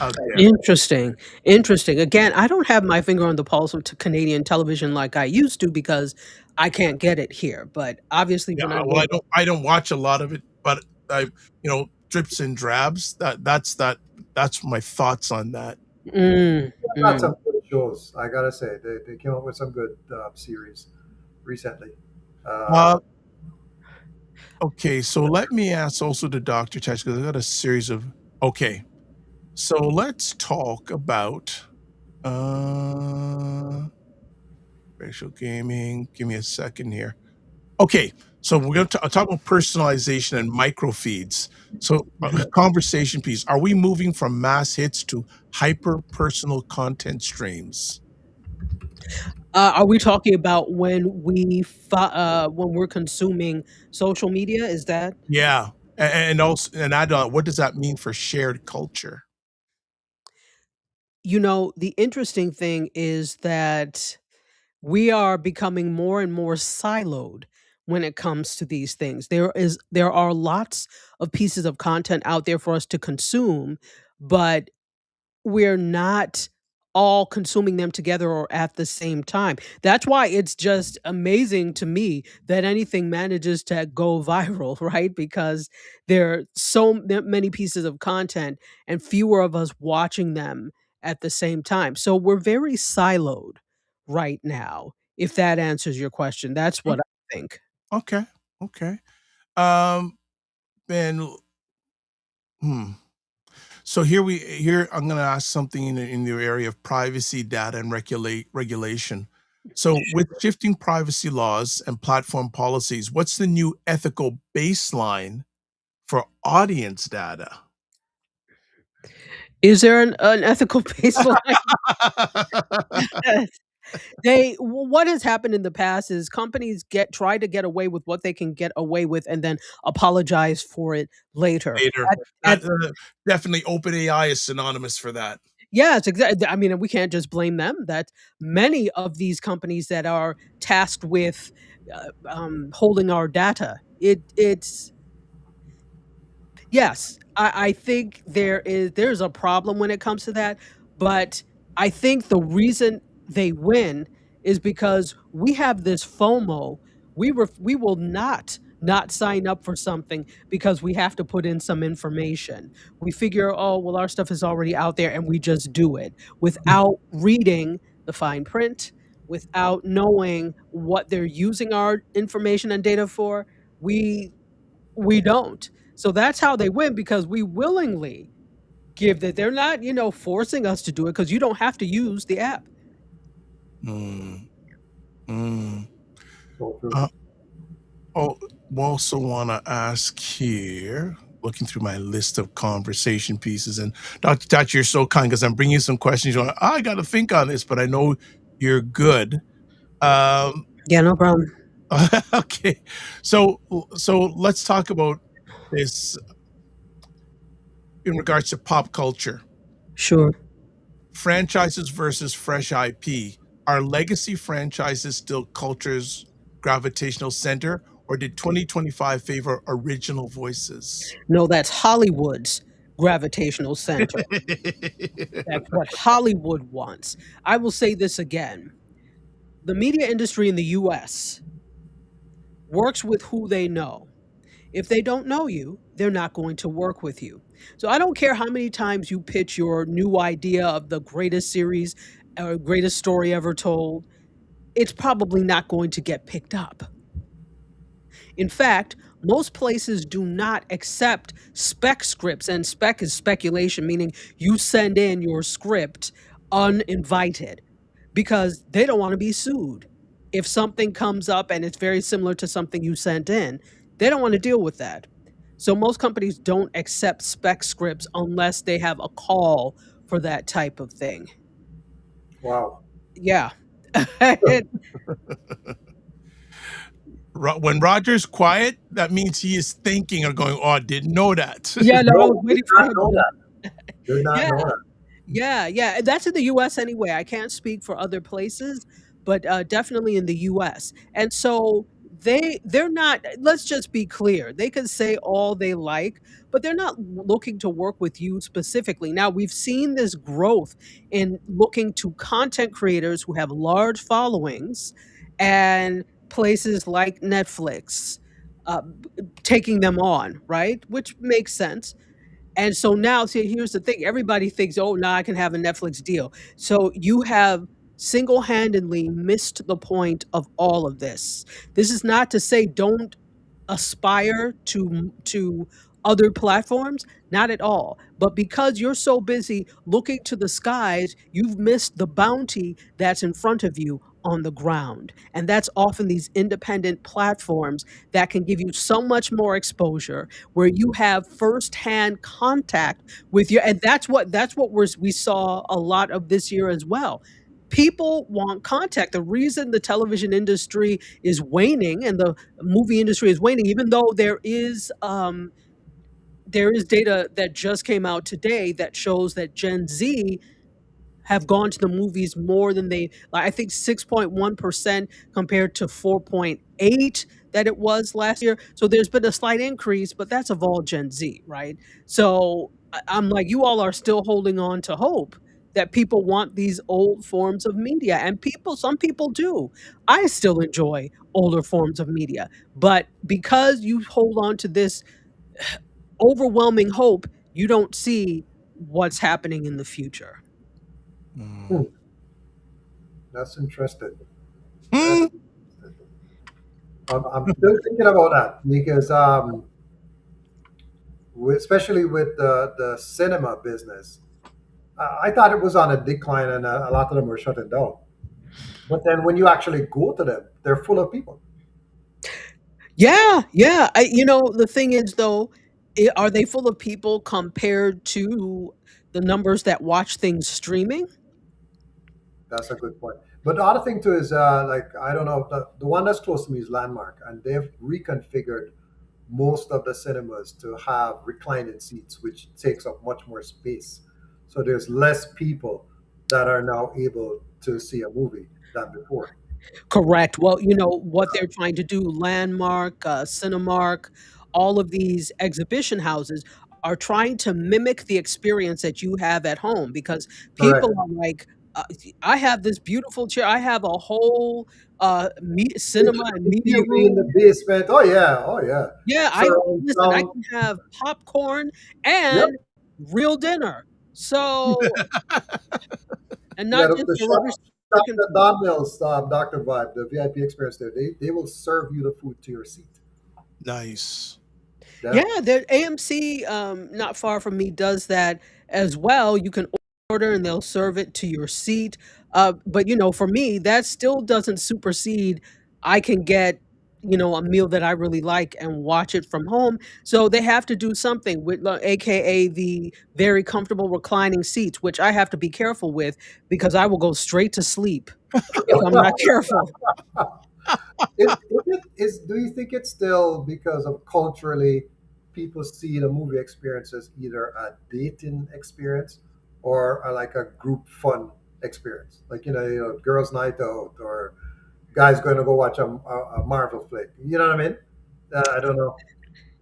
out there.
Interesting. Interesting. Again, I don't have my finger on the pulse of Canadian television like I used to because I can't get it here. But obviously,
Yeah,
when I
well,
go,
I don't watch a lot of it, but I drips and drabs. That's my thoughts on that.
mm,
They've got
mm.
some good shows. I gotta say, they came up with some good series recently. Uh,
Uh, okay, so let me ask also the Dr. Tachi because I got a series of okay. So let's talk about uh racial gaming. Give me a second here. Okay, so we're going to talk about personalization and microfeeds. So, conversation piece. Are we moving from mass hits to hyper personal content streams?
Are we talking about when we're consuming social media? Is that
Yeah, and also, and add on, what does that mean for shared culture?
the interesting thing is that we are becoming more and more siloed when it comes to these things. There are lots of pieces of content out there for us to consume, but we're not all consuming them together or at the same time. That's why it's just amazing to me that anything manages to go viral, right? Because there are many pieces of content and fewer of us watching them at the same time. So we're very siloed right now. If that answers your question, that's
Mm,
what I think.
okay, okay. Um, and hmm. So here I'm going to ask something in the area of privacy data and regulation. So with shifting privacy laws and platform policies, what's the new ethical baseline for audience data?
Is there an ethical baseline? What has happened in the past is companies get try to get away with what they can get away with and then apologize for it later.
Later.
At
That, definitely OpenAI is synonymous for that.
Yes, exactly. I mean, we can't just blame them. That many of these companies that are tasked with holding our data, it's yes, I think there's a problem when it comes to that, but I think the reason they win is because we have this FOMO. We will not sign up for something because we have to put in some information. We figure, oh well, our stuff is already out there, and we just do it without reading the fine print, without knowing what they're using our information and data for. We we don't. So that's how they win because we willingly give that. They're not, forcing us to do it because you don't have to use the app.
Mm, mm.
so true.
Uh, oh, also want to ask here, looking through my list of conversation pieces, and Dr. Tachi, you're so kind because I'm bringing you some questions. You're like, I got to think on this, but I know you're good. Um,
Yeah, no problem.
okay, so let's talk about this in regards to pop culture.
Sure.
Franchises versus fresh IP. Are legacy franchises still culture's gravitational center, or did 2025 favor original voices?
No, that's Hollywood's gravitational center. That's what Hollywood wants. I will say this again. The media industry in the US works with who they know. If they don't know you, they're not going to work with you. So I don't care how many times you pitch your new idea of the greatest series or greatest story ever told, it's probably not going to get picked up. In fact, most places do not accept spec scripts, and spec is speculation, meaning you send in your script uninvited because they don't want to be sued. If something comes up and it's very similar to something you sent in, they don't want to deal with that. So most companies don't accept spec scripts unless they have a call for that type of thing.
Wow.
Yeah.
When Roger's quiet, that means he is thinking or going, "Oh, I didn't know that."
Yeah, no, I was
No, did
waiting for
not
him
know
to.
that. Did not
Yeah.
know that.
Yeah, yeah, and that's in the US anyway. I can't speak for other places, but, definitely in the US. And so they're not, let's just be clear, they can say all they like, but they're not looking to work with you specifically. Now, we've seen this growth in looking to content creators who have large followings and places like Netflix, taking them on, right? Which makes sense. And so now, see, here's the thing. Everybody thinks, oh, now I can have a Netflix deal. So you have single-handedly missed the point of all of this. This is not to say don't aspire to other platforms, not at all. But because you're so busy looking to the skies, you've missed the bounty that's in front of you on the ground. And that's often these independent platforms that can give you so much more exposure, where you have firsthand contact with your, and that's what we saw a lot of this year as well. People want contact. The reason the television industry is waning and the movie industry is waning, even though there is data that just came out today that shows that Gen Z have gone to the movies more than they, like, I think 6.1% compared to 4.8 that it was last year. So there's been a slight increase, but that's of all Gen Z, right? So I'm like, you all are still holding on to hope that people want these old forms of media. And some people do. I still enjoy older forms of media. But because you hold on to this overwhelming hope, you don't see what's happening in the future.
Hmm,
Mm.
that's interesting. That's
Hmm.
interesting. I'm still thinking about that because, especially with the cinema business, I thought it was on a decline and a lot of them were shutting down. But then when you actually go to them, they're full of people.
Yeah, yeah. The thing is though, are they full of people compared to the numbers that watch things streaming?
That's a good point. But the other thing too is, like, I don't know, the one that's close to me is Landmark, and they've reconfigured most of the cinemas to have reclining seats, which takes up much more space. So there's less people that are now able to see a movie than before.
Correct. Well, what they're trying to do, Landmark, Cinemark, all of these exhibition houses are trying to mimic the experience that you have at home, because people
Correct.
are like, I have this beautiful chair. I have a whole cinema and media
TV in the
room.
basement. Oh yeah. Oh yeah.
Yeah, I
Surround
listen, I
sound.
can have popcorn
Yep.
and real dinner. So, and
Yeah.
not just
The
the rubbish
shop
chicken.
at Don Mills, Dr. Vibe, the VIP experience there, they will serve you the food to your seat.
Nice.
Yeah.
Yeah, there AMC, not far from me, does that as well. You can order and they'll serve it to your seat. But for me, that still doesn't supersede. I can get, a meal that I really like and watch it from home. So they have to do something with, AKA the very comfortable reclining seats, which I have to be careful with because I will go straight to sleep if I'm not careful.
Is it is do you think it's still because of culturally people see the movie experience as either a dating experience or like a group fun experience? Like, girls' night out or guys going to go watch a Marvel flick. You know what I mean? I don't know.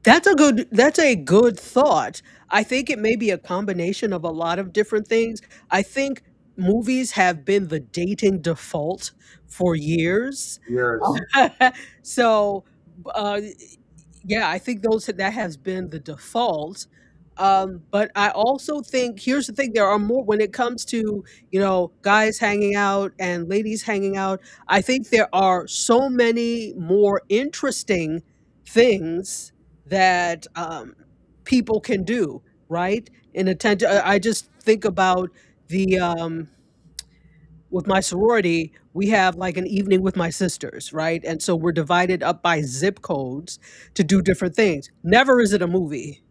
That's a good thought. I think it may be a combination of a lot of different things. I think movies have been the dating default for years.
Years.
So, uh, yeah, I think that has been the default. But I also think, here's the thing, there are more when it comes to, guys hanging out and ladies hanging out. I think there are so many more interesting things that people can do, right? In attention, I just think about the with my sorority, we have like an evening with my sisters, right? And so we're divided up by zip codes to do different things. Never is it a movie. It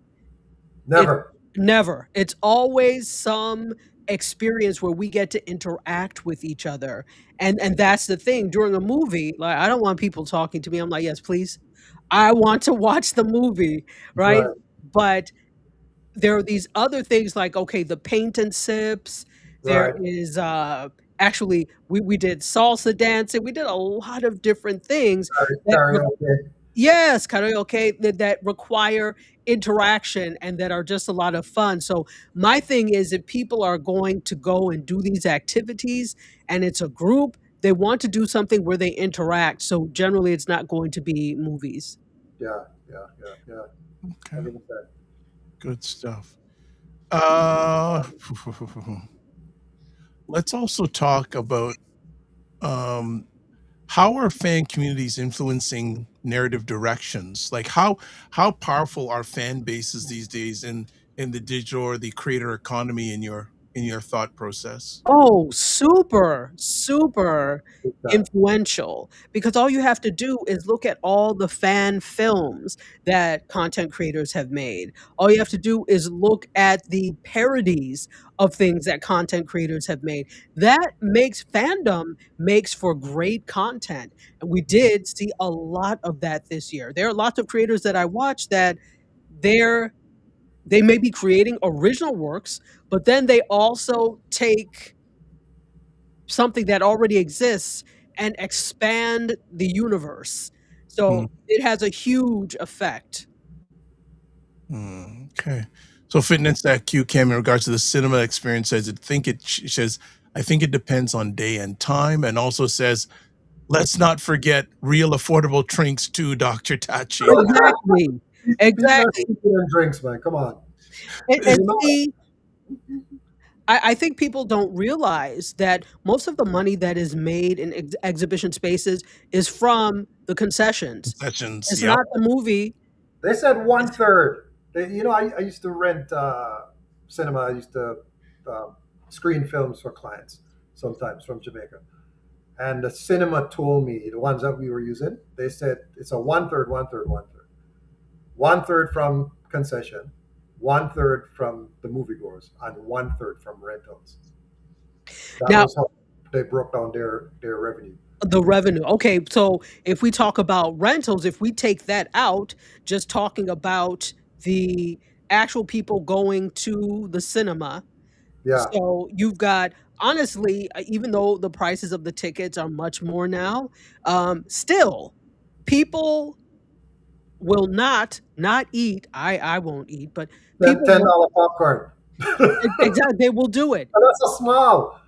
Never.
never. It's always some experience where we get to interact with each other. And that's the thing. During a movie, like I don't want people talking to me. I'm like, "Yes, please. I want to watch the movie," right?
Right.
But there are these other things like, okay, the paint and sips. There
Right.
is actually we did salsa dancing. We did a lot of different things that
Karaoke.
yes, karaoke that require interaction and that are just a lot of fun. So my thing is if people are going to go and do these activities and it's a group, they want to do something where they interact. So generally it's not going to be movies.
Yeah. Yeah. Yeah. Yeah.
Okay,
100%.
good stuff. Uh, let's also talk about um, how are fan communities influencing narrative directions? Like how powerful are fan bases these days in the digital or the creator economy in your thought process?
Oh, super, super
Big time.
influential because all you have to do is look at all the fan films that content creators have made. All you have to do is look at the parodies of things that content creators have made. That makes fandom makes for great content. And we did see a lot of that this year. There are lots of creators that I watch that they're they may be creating original works, but then they also take something that already exists and expand the universe.
Mm,
So it has a huge effect.
okay. So Fitness that Q cam in regards to the cinema experience says it says I think it depends on day and time, and also says let's not forget real affordable drinks too, Dr. Tachi.
Exactly.
People are
Exactly.
sleeping on drinks, man. Come on.
And
You know,
see, I think people don't realize that most of the money that is made in exhibition spaces is from the concessions.
Concessions,
It's
yep.
not the movie.
they said one
It's
third. I used to rent cinema. I used to uh, screen films for clients sometimes from Jamaica. And the cinema told me, the ones that we were using, they said it's a one third, one third, one third. One third from concession, one third from the moviegoers, and one third from rentals. That
now
was how they broke down their revenue.
the revenue. Okay, so if we talk about rentals, if we take that out, just talking about the actual people going to the cinema.
Yeah,
So you've got honestly, even though the prices of the tickets are much more now, still people will not eat. I won't eat, but
ten
people
ten
will
dollar popcorn.
exactly they will do it.
That's a small.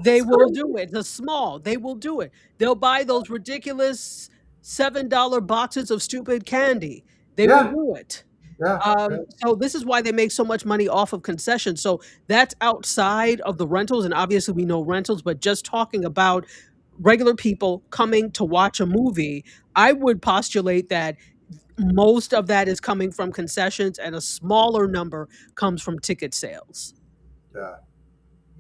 They
It's
will
crazy.
do it. The small, they will do it. They'll buy those ridiculous $7 boxes of stupid candy. They will
Yeah,
do it.
yeah, yeah,
So this is why they make so much money off of concessions. So that's outside of the rentals, and obviously we know rentals, but just talking about regular people coming to watch a movie, I would postulate that most of that is coming from concessions and a smaller number comes from ticket sales.
yeah,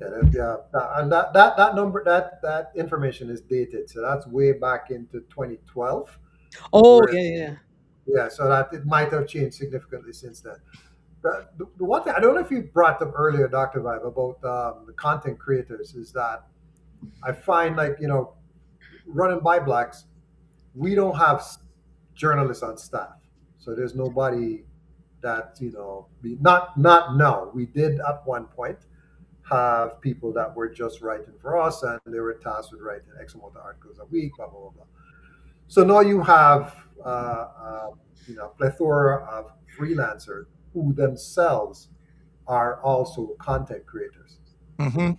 yeah, and that number that information is dated, so that's way back into 2012.
Oh,
Where
yeah, yeah, yeah.
yeah, so that it might have changed significantly since then. The one thing I don't know if you brought up earlier, Doctor Vibe, about the content creators is that I find like running by blacks, we don't have journalists on staff, so there's nobody that not now. We did at one point have people that were just writing for us, and they were tasked with writing X amount of articles a week, blah blah blah blah. So now you have plethora of freelancers who themselves are also content creators,
Mhm.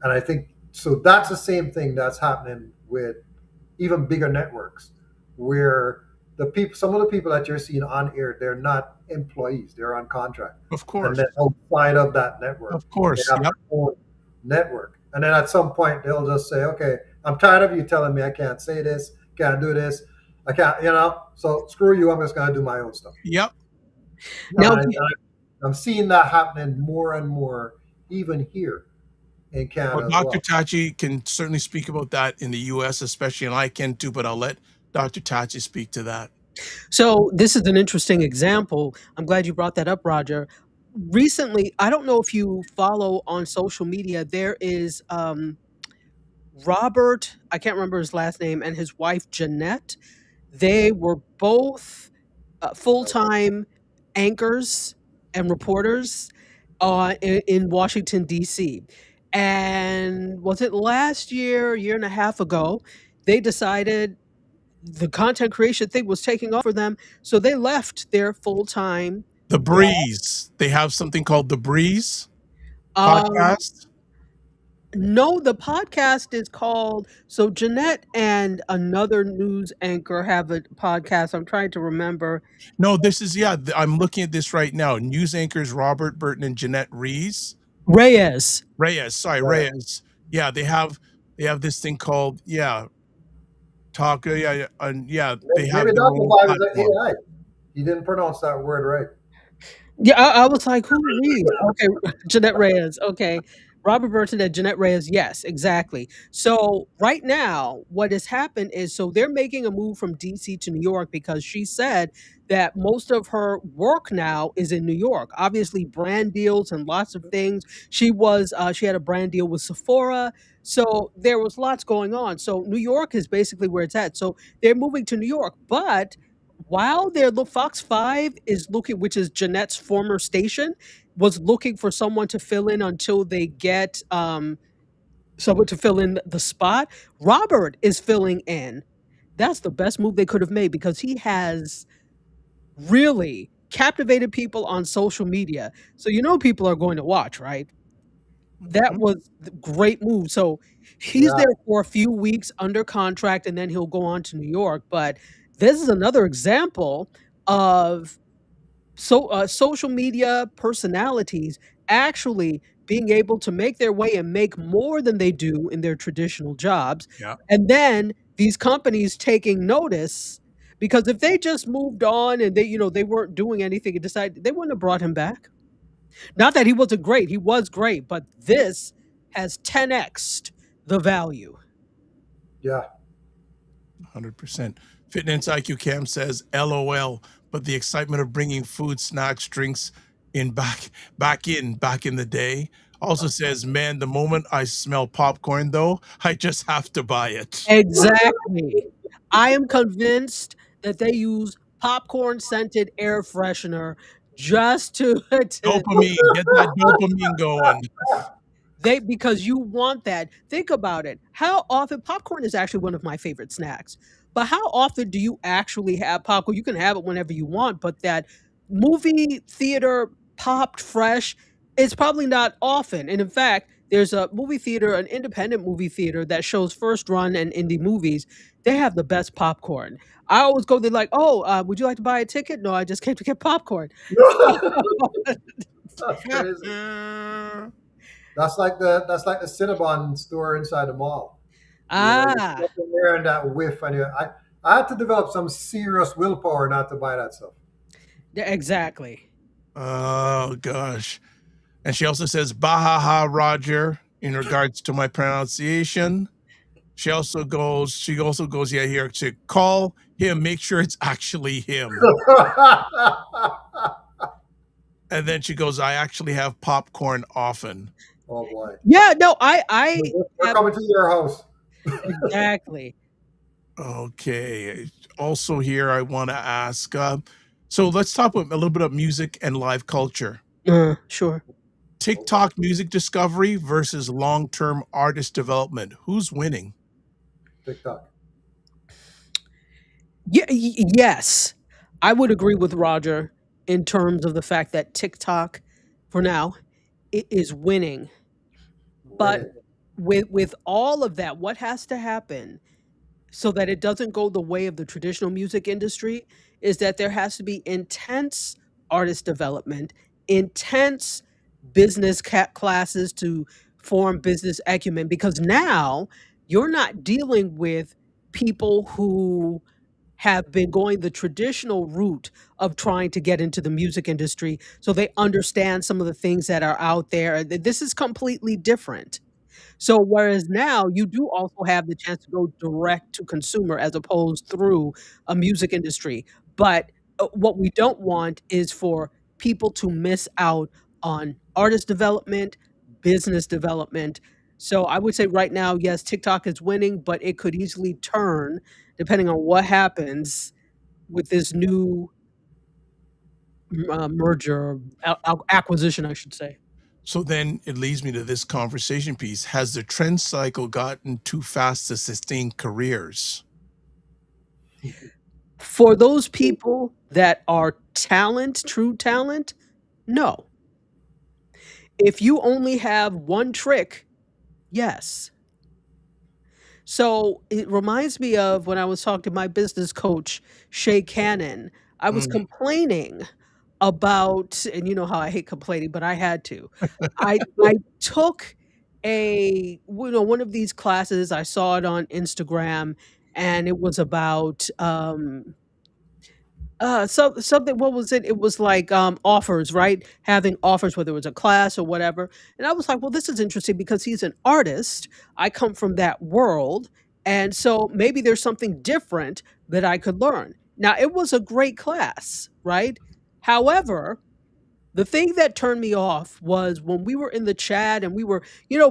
and I think so. That's the same thing that's happening with even bigger networks, where some of the people that you're seeing on air, they're not employees; they're on contract,
Of
and
course.
then outside of that network,
Of
they
course.
have
Yep.
their own network, and then at some point they'll just say, "Okay, I'm tired of you telling me I can't say this, can't do this, I can't," So screw you. I'm just gonna do my own stuff.
Yep.
And
Now,
I'm seeing that happening more and more, even here. in
Well,
Canada as
Dr.
well.
Tachi can certainly speak about that in the US, especially, and I can too, but I'll let Dr. Tachi speak to that.
So this is an interesting example. I'm glad you brought that up, Roger. Recently, I don't know if you follow on social media, there is Robert, I can't remember his last name, and his wife Jeanette. They were both full-time anchors and reporters in Washington D.C. And was it last year, year and a half ago, they decided the content creation thing was taking off for them, so they left their full-time
The
job.
Breeze. They have something called The Breeze
Um,
podcast.
no, the podcast is called so Jeanette and another news anchor have a podcast. I'm trying to remember.
No, this is yeah. I'm looking at this right now. News anchors Robert Burton and Jeanette
Reyes.
Reyes. Sorry,
Right.
Reyes. Yeah, they have this thing called talk. Yeah, yeah, and yeah, they have
Maybe
their
Dr.
own
Vibe is an
platform.
AI. He didn't pronounce that word right.
Yeah, I was like, "Who reads?" Okay, Jeanette Reyes, okay. Robert Burton and Jeanette Reyes, yes, exactly. So, right now, what has happened is so they're making a move from DC to New York because she said that most of her work now is in New York. Obviously, brand deals and lots of things. She had a brand deal with Sephora, so there was lots going on. So, New York is basically where it's at. So, they're moving to New York, but while their Fox 5 is looking, which is Jeanette's former station, was looking for someone to fill in until they get someone to fill in the spot. Robert is filling in. That's the best move they could have made because he has really captivated people on social media. So you know people are going to watch, right? That
Mhm.
was the great move. So he's
Yeah,
there for a few weeks under contract and then he'll go on to New York. But this is another example of social media personalities actually being able to make their way and make more than they do in their traditional jobs.
Yeah.
And then these companies taking notice because if they just moved on and they weren't doing anything and decided they wouldn't have brought him back. Not that he wasn't great, he was great, but this has 10x'd the value.
yeah.
100%. Fitness IQ Cam says, "LOL," but the excitement of bringing food, snacks, drinks in back in the day. Also says, "Man, the moment I smell popcorn, though, I just have to buy it."
Exactly. I am convinced that they use popcorn scented air freshener just to to
Dopamine, get that dopamine going.
they because you want that. Think about it. How often popcorn is actually one of my favorite snacks. But how often do you actually have popcorn? You can have it whenever you want, but that movie theater popped fresh, it's probably not often. And in fact, there's a movie theater, an independent movie theater that shows first run and indie movies. They have the best popcorn. I always go there like, oh, would you like to buy a ticket? No, I just came to get popcorn.
That's crazy. That's like the Cinnabon store inside the mall. You
Ah,
step in there and that whiff, and I had to develop some serious willpower not to buy that stuff.
yeah, exactly.
Oh gosh. And she also says, "Bahaha, Roger," in regards to my pronunciation. She also goes, yeah, here to call him, make sure it's actually him. And then she goes, "I actually have popcorn often."
Oh boy,
Yeah, no, I
we're
have
coming to your house.
exactly.
Okay. Also, here I want to ask. So let's talk a little bit of music and live culture.
Sure.
TikTok music discovery versus long-term artist development. Who's winning?
TikTok.
Yeah, yes. I would agree with Roger in terms of the fact that TikTok, for now, is winning. But
Winning.
with all of that, what has to happen so that it doesn't go the way of the traditional music industry is that there has to be intense artist development, intense business classes to form business acumen because now you're not dealing with people who have been going the traditional route of trying to get into the music industry so they understand some of the things that are out there. This is completely different. So whereas now you do also have the chance to go direct to consumer as opposed through a music industry. But what we don't want is for people to miss out on artist development, business development. So I would say right now, yes, TikTok is winning, but it could easily turn depending on what happens with this new merger, acquisition, I should say.
So then it leads me to this conversation piece. Has the trend cycle gotten too fast to sustain careers?
For those people that are talent, true talent, no. If you only have one trick, yes. So it reminds me of when I was talking to my business coach, Shay Cannon. I was
Mm.
complaining about, and you know how I hate complaining, but I had to. I took one of these classes. I saw it on Instagram, and it was about something, what was it? It was like, offers, right? Having offers, whether it was a class or whatever, and I was like, "Well, this is interesting because he's an artist, I come from that world, and so maybe there's something different that I could learn." Now, it was a great class, right? However, the thing that turned me off was when we were in the chat and we were,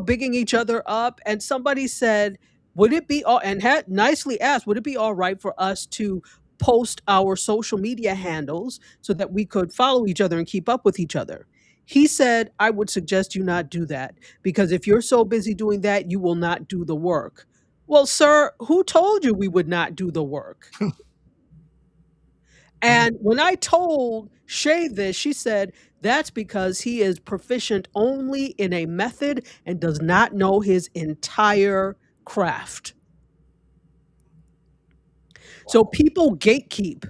bigging each other up, and somebody said, "Would it be all," and had nicely asked, "Would it be all right for us to post our social media handles so that we could follow each other and keep up with each other?" He said, "I would suggest you not do that because if you're so busy doing that, you will not do the work." Well, sir, who told you we would not do the work? And when I told Shay this, she said, "That's because he is proficient only in a method and does not know his entire craft." So
Wow.
people gatekeep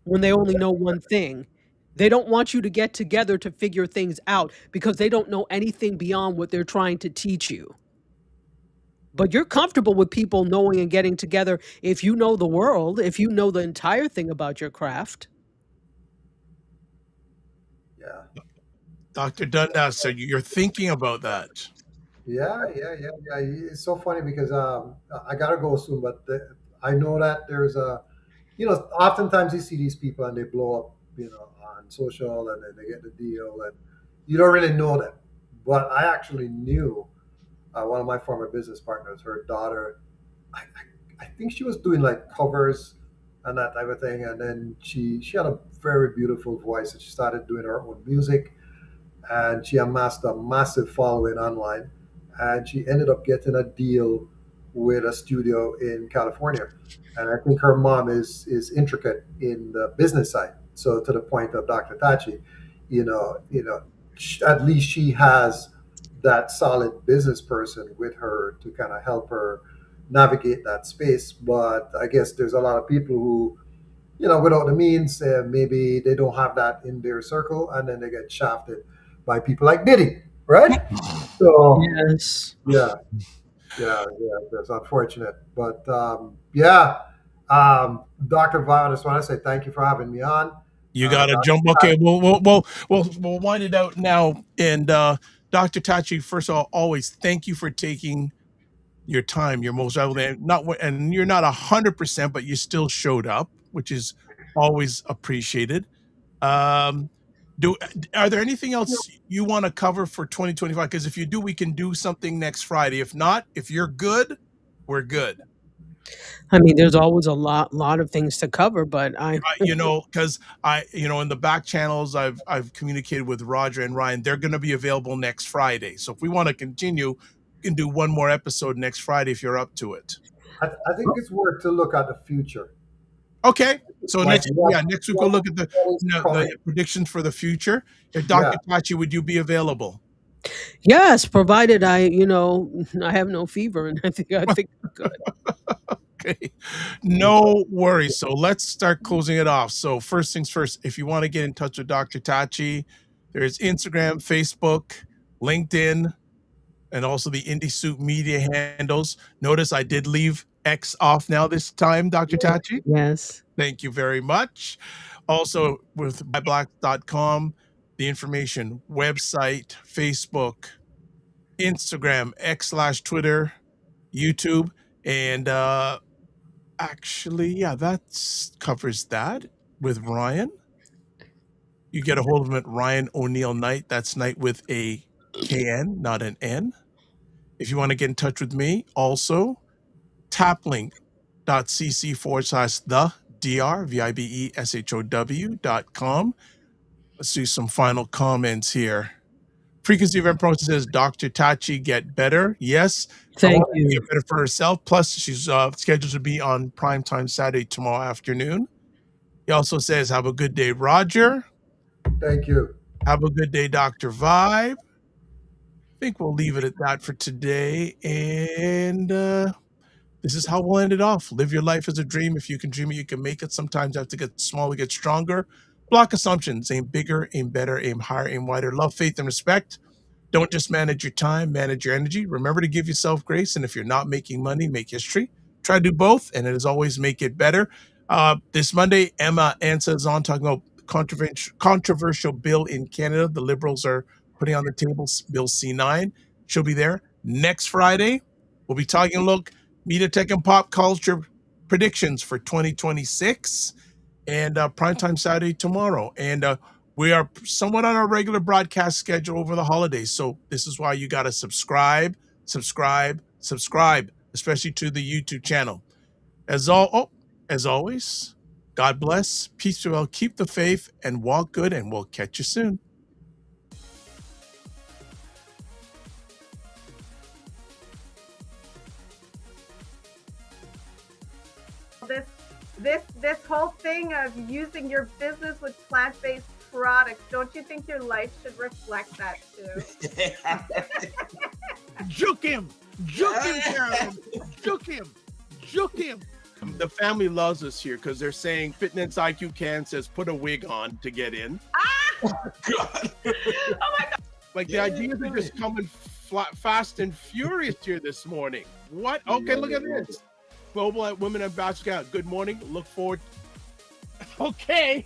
when they only know one thing. They don't want you to get together to figure things out because they don't know anything beyond what they're trying to teach you. But you're comfortable with people knowing and getting together if you know the world, if you know the entire thing about your craft.
Yeah.
Dr. Dundas said you're thinking about that.
Yeah. It's so funny because I gotta go soon, but I know that there's oftentimes you see these people and they blow up, on social, and then they get the deal, and you don't really know them. But I actually knew one of my former business partners, her daughter. I think she was doing like covers and that type of thing, and then she had a very beautiful voice, and she started doing her own music, and she amassed a massive following online, and she ended up getting a deal with a studio in California. And I think her mom is intricate in the business side. So to the point of Dr. Tachi, at least she has that solid business person with her to kind of help her navigate that space. But I guess there's a lot of people who, without the means, maybe they don't have that in their circle, and then they get shafted by people like Diddy, right? So
Yes.
yeah, yeah, that's unfortunate. But yeah, Dr. Vaughn, I just want to say thank you for having me on.
You got to jump.
Dr.
Okay, we'll wind it out now. And Dr. Tachi, first of all, always thank you for taking your time, your most valuable, and you're not 100%, but you still showed up, which is always appreciated. Um, do Are there anything else you want to cover for 2025? Because if you do, we can do something next Friday. If not, if you're good, we're good.
I mean, there's always a lot of things to cover, but
Because in the back channels, I've communicated with Roger and Ryan. They're going to be available next Friday. So if we want to continue, we can do one more episode next Friday if you're up to it.
I think it's worth to look at the future.
Okay. So
Like,
next week we'll look at the predictions for the future. If Dr. Tachi, would you be available?
yes, provided I have no fever, and I think I'm good.
Okay. No worries. So let's start closing it off. So first things first, if you want to get in touch with Dr. Tachi, there's Instagram, Facebook, LinkedIn, and also the Indie Soup media handles. Notice I did leave X off now this time, Dr. Tachi.
Yes.
Thank you very much. Also with myblacks.com, the information, website, Facebook, Instagram, X/Twitter, YouTube, and actually, yeah, that covers that with Ryan. You get a hold of him at Ryan Oneil Knight. That's Knight with a KN, not an N. If you want to get in touch with me, also taplink.cc/the DR, VIBESHOW.com. Let's see some final comments here. Frequency Event Pro says, Dr. Tachi, get better. Yes, I
Thank
want her to
you.
get better for herself. Plus, she's scheduled to be on primetime Saturday tomorrow afternoon. He also says, have a good day, Roger.
Thank you.
Have a good day, Dr. Vibe. I think we'll leave it at that for today. And this is how we'll end it off. Live your life as a dream. If you can dream it, you can make it. Sometimes you have to get smaller, get stronger. Block assumptions. Aim bigger, aim better, aim higher, aim wider. Love, faith, and respect. Don't just manage your time, manage your energy. Remember to give yourself grace. And if you're not making money, make history. Try to do both. And as always, make it better. This Monday, Emma Ansa is on talking about controversial bill in Canada. The Liberals are putting on the table Bill C9. She'll be there. Next Friday, we'll be talking, look, media, tech, and pop culture predictions for 2026. And primetime Saturday tomorrow. And we are somewhat on our regular broadcast schedule over the holidays. So this is why you got to subscribe, especially to the YouTube channel. As always, God bless, peace be well, keep the faith, and walk good, and we'll catch you soon.
This whole thing of using your business with plant-based products, don't you think your life should reflect that too?
Juke him, Carolyn, juke him. The family loves us here because they're saying Fitness IQ Can says put a wig on to get in.
Oh my God.
Like the ideas are just coming fast and furious here this morning. What? Okay, look at this. Global Women Ambassador. Good morning. Look forward. Okay.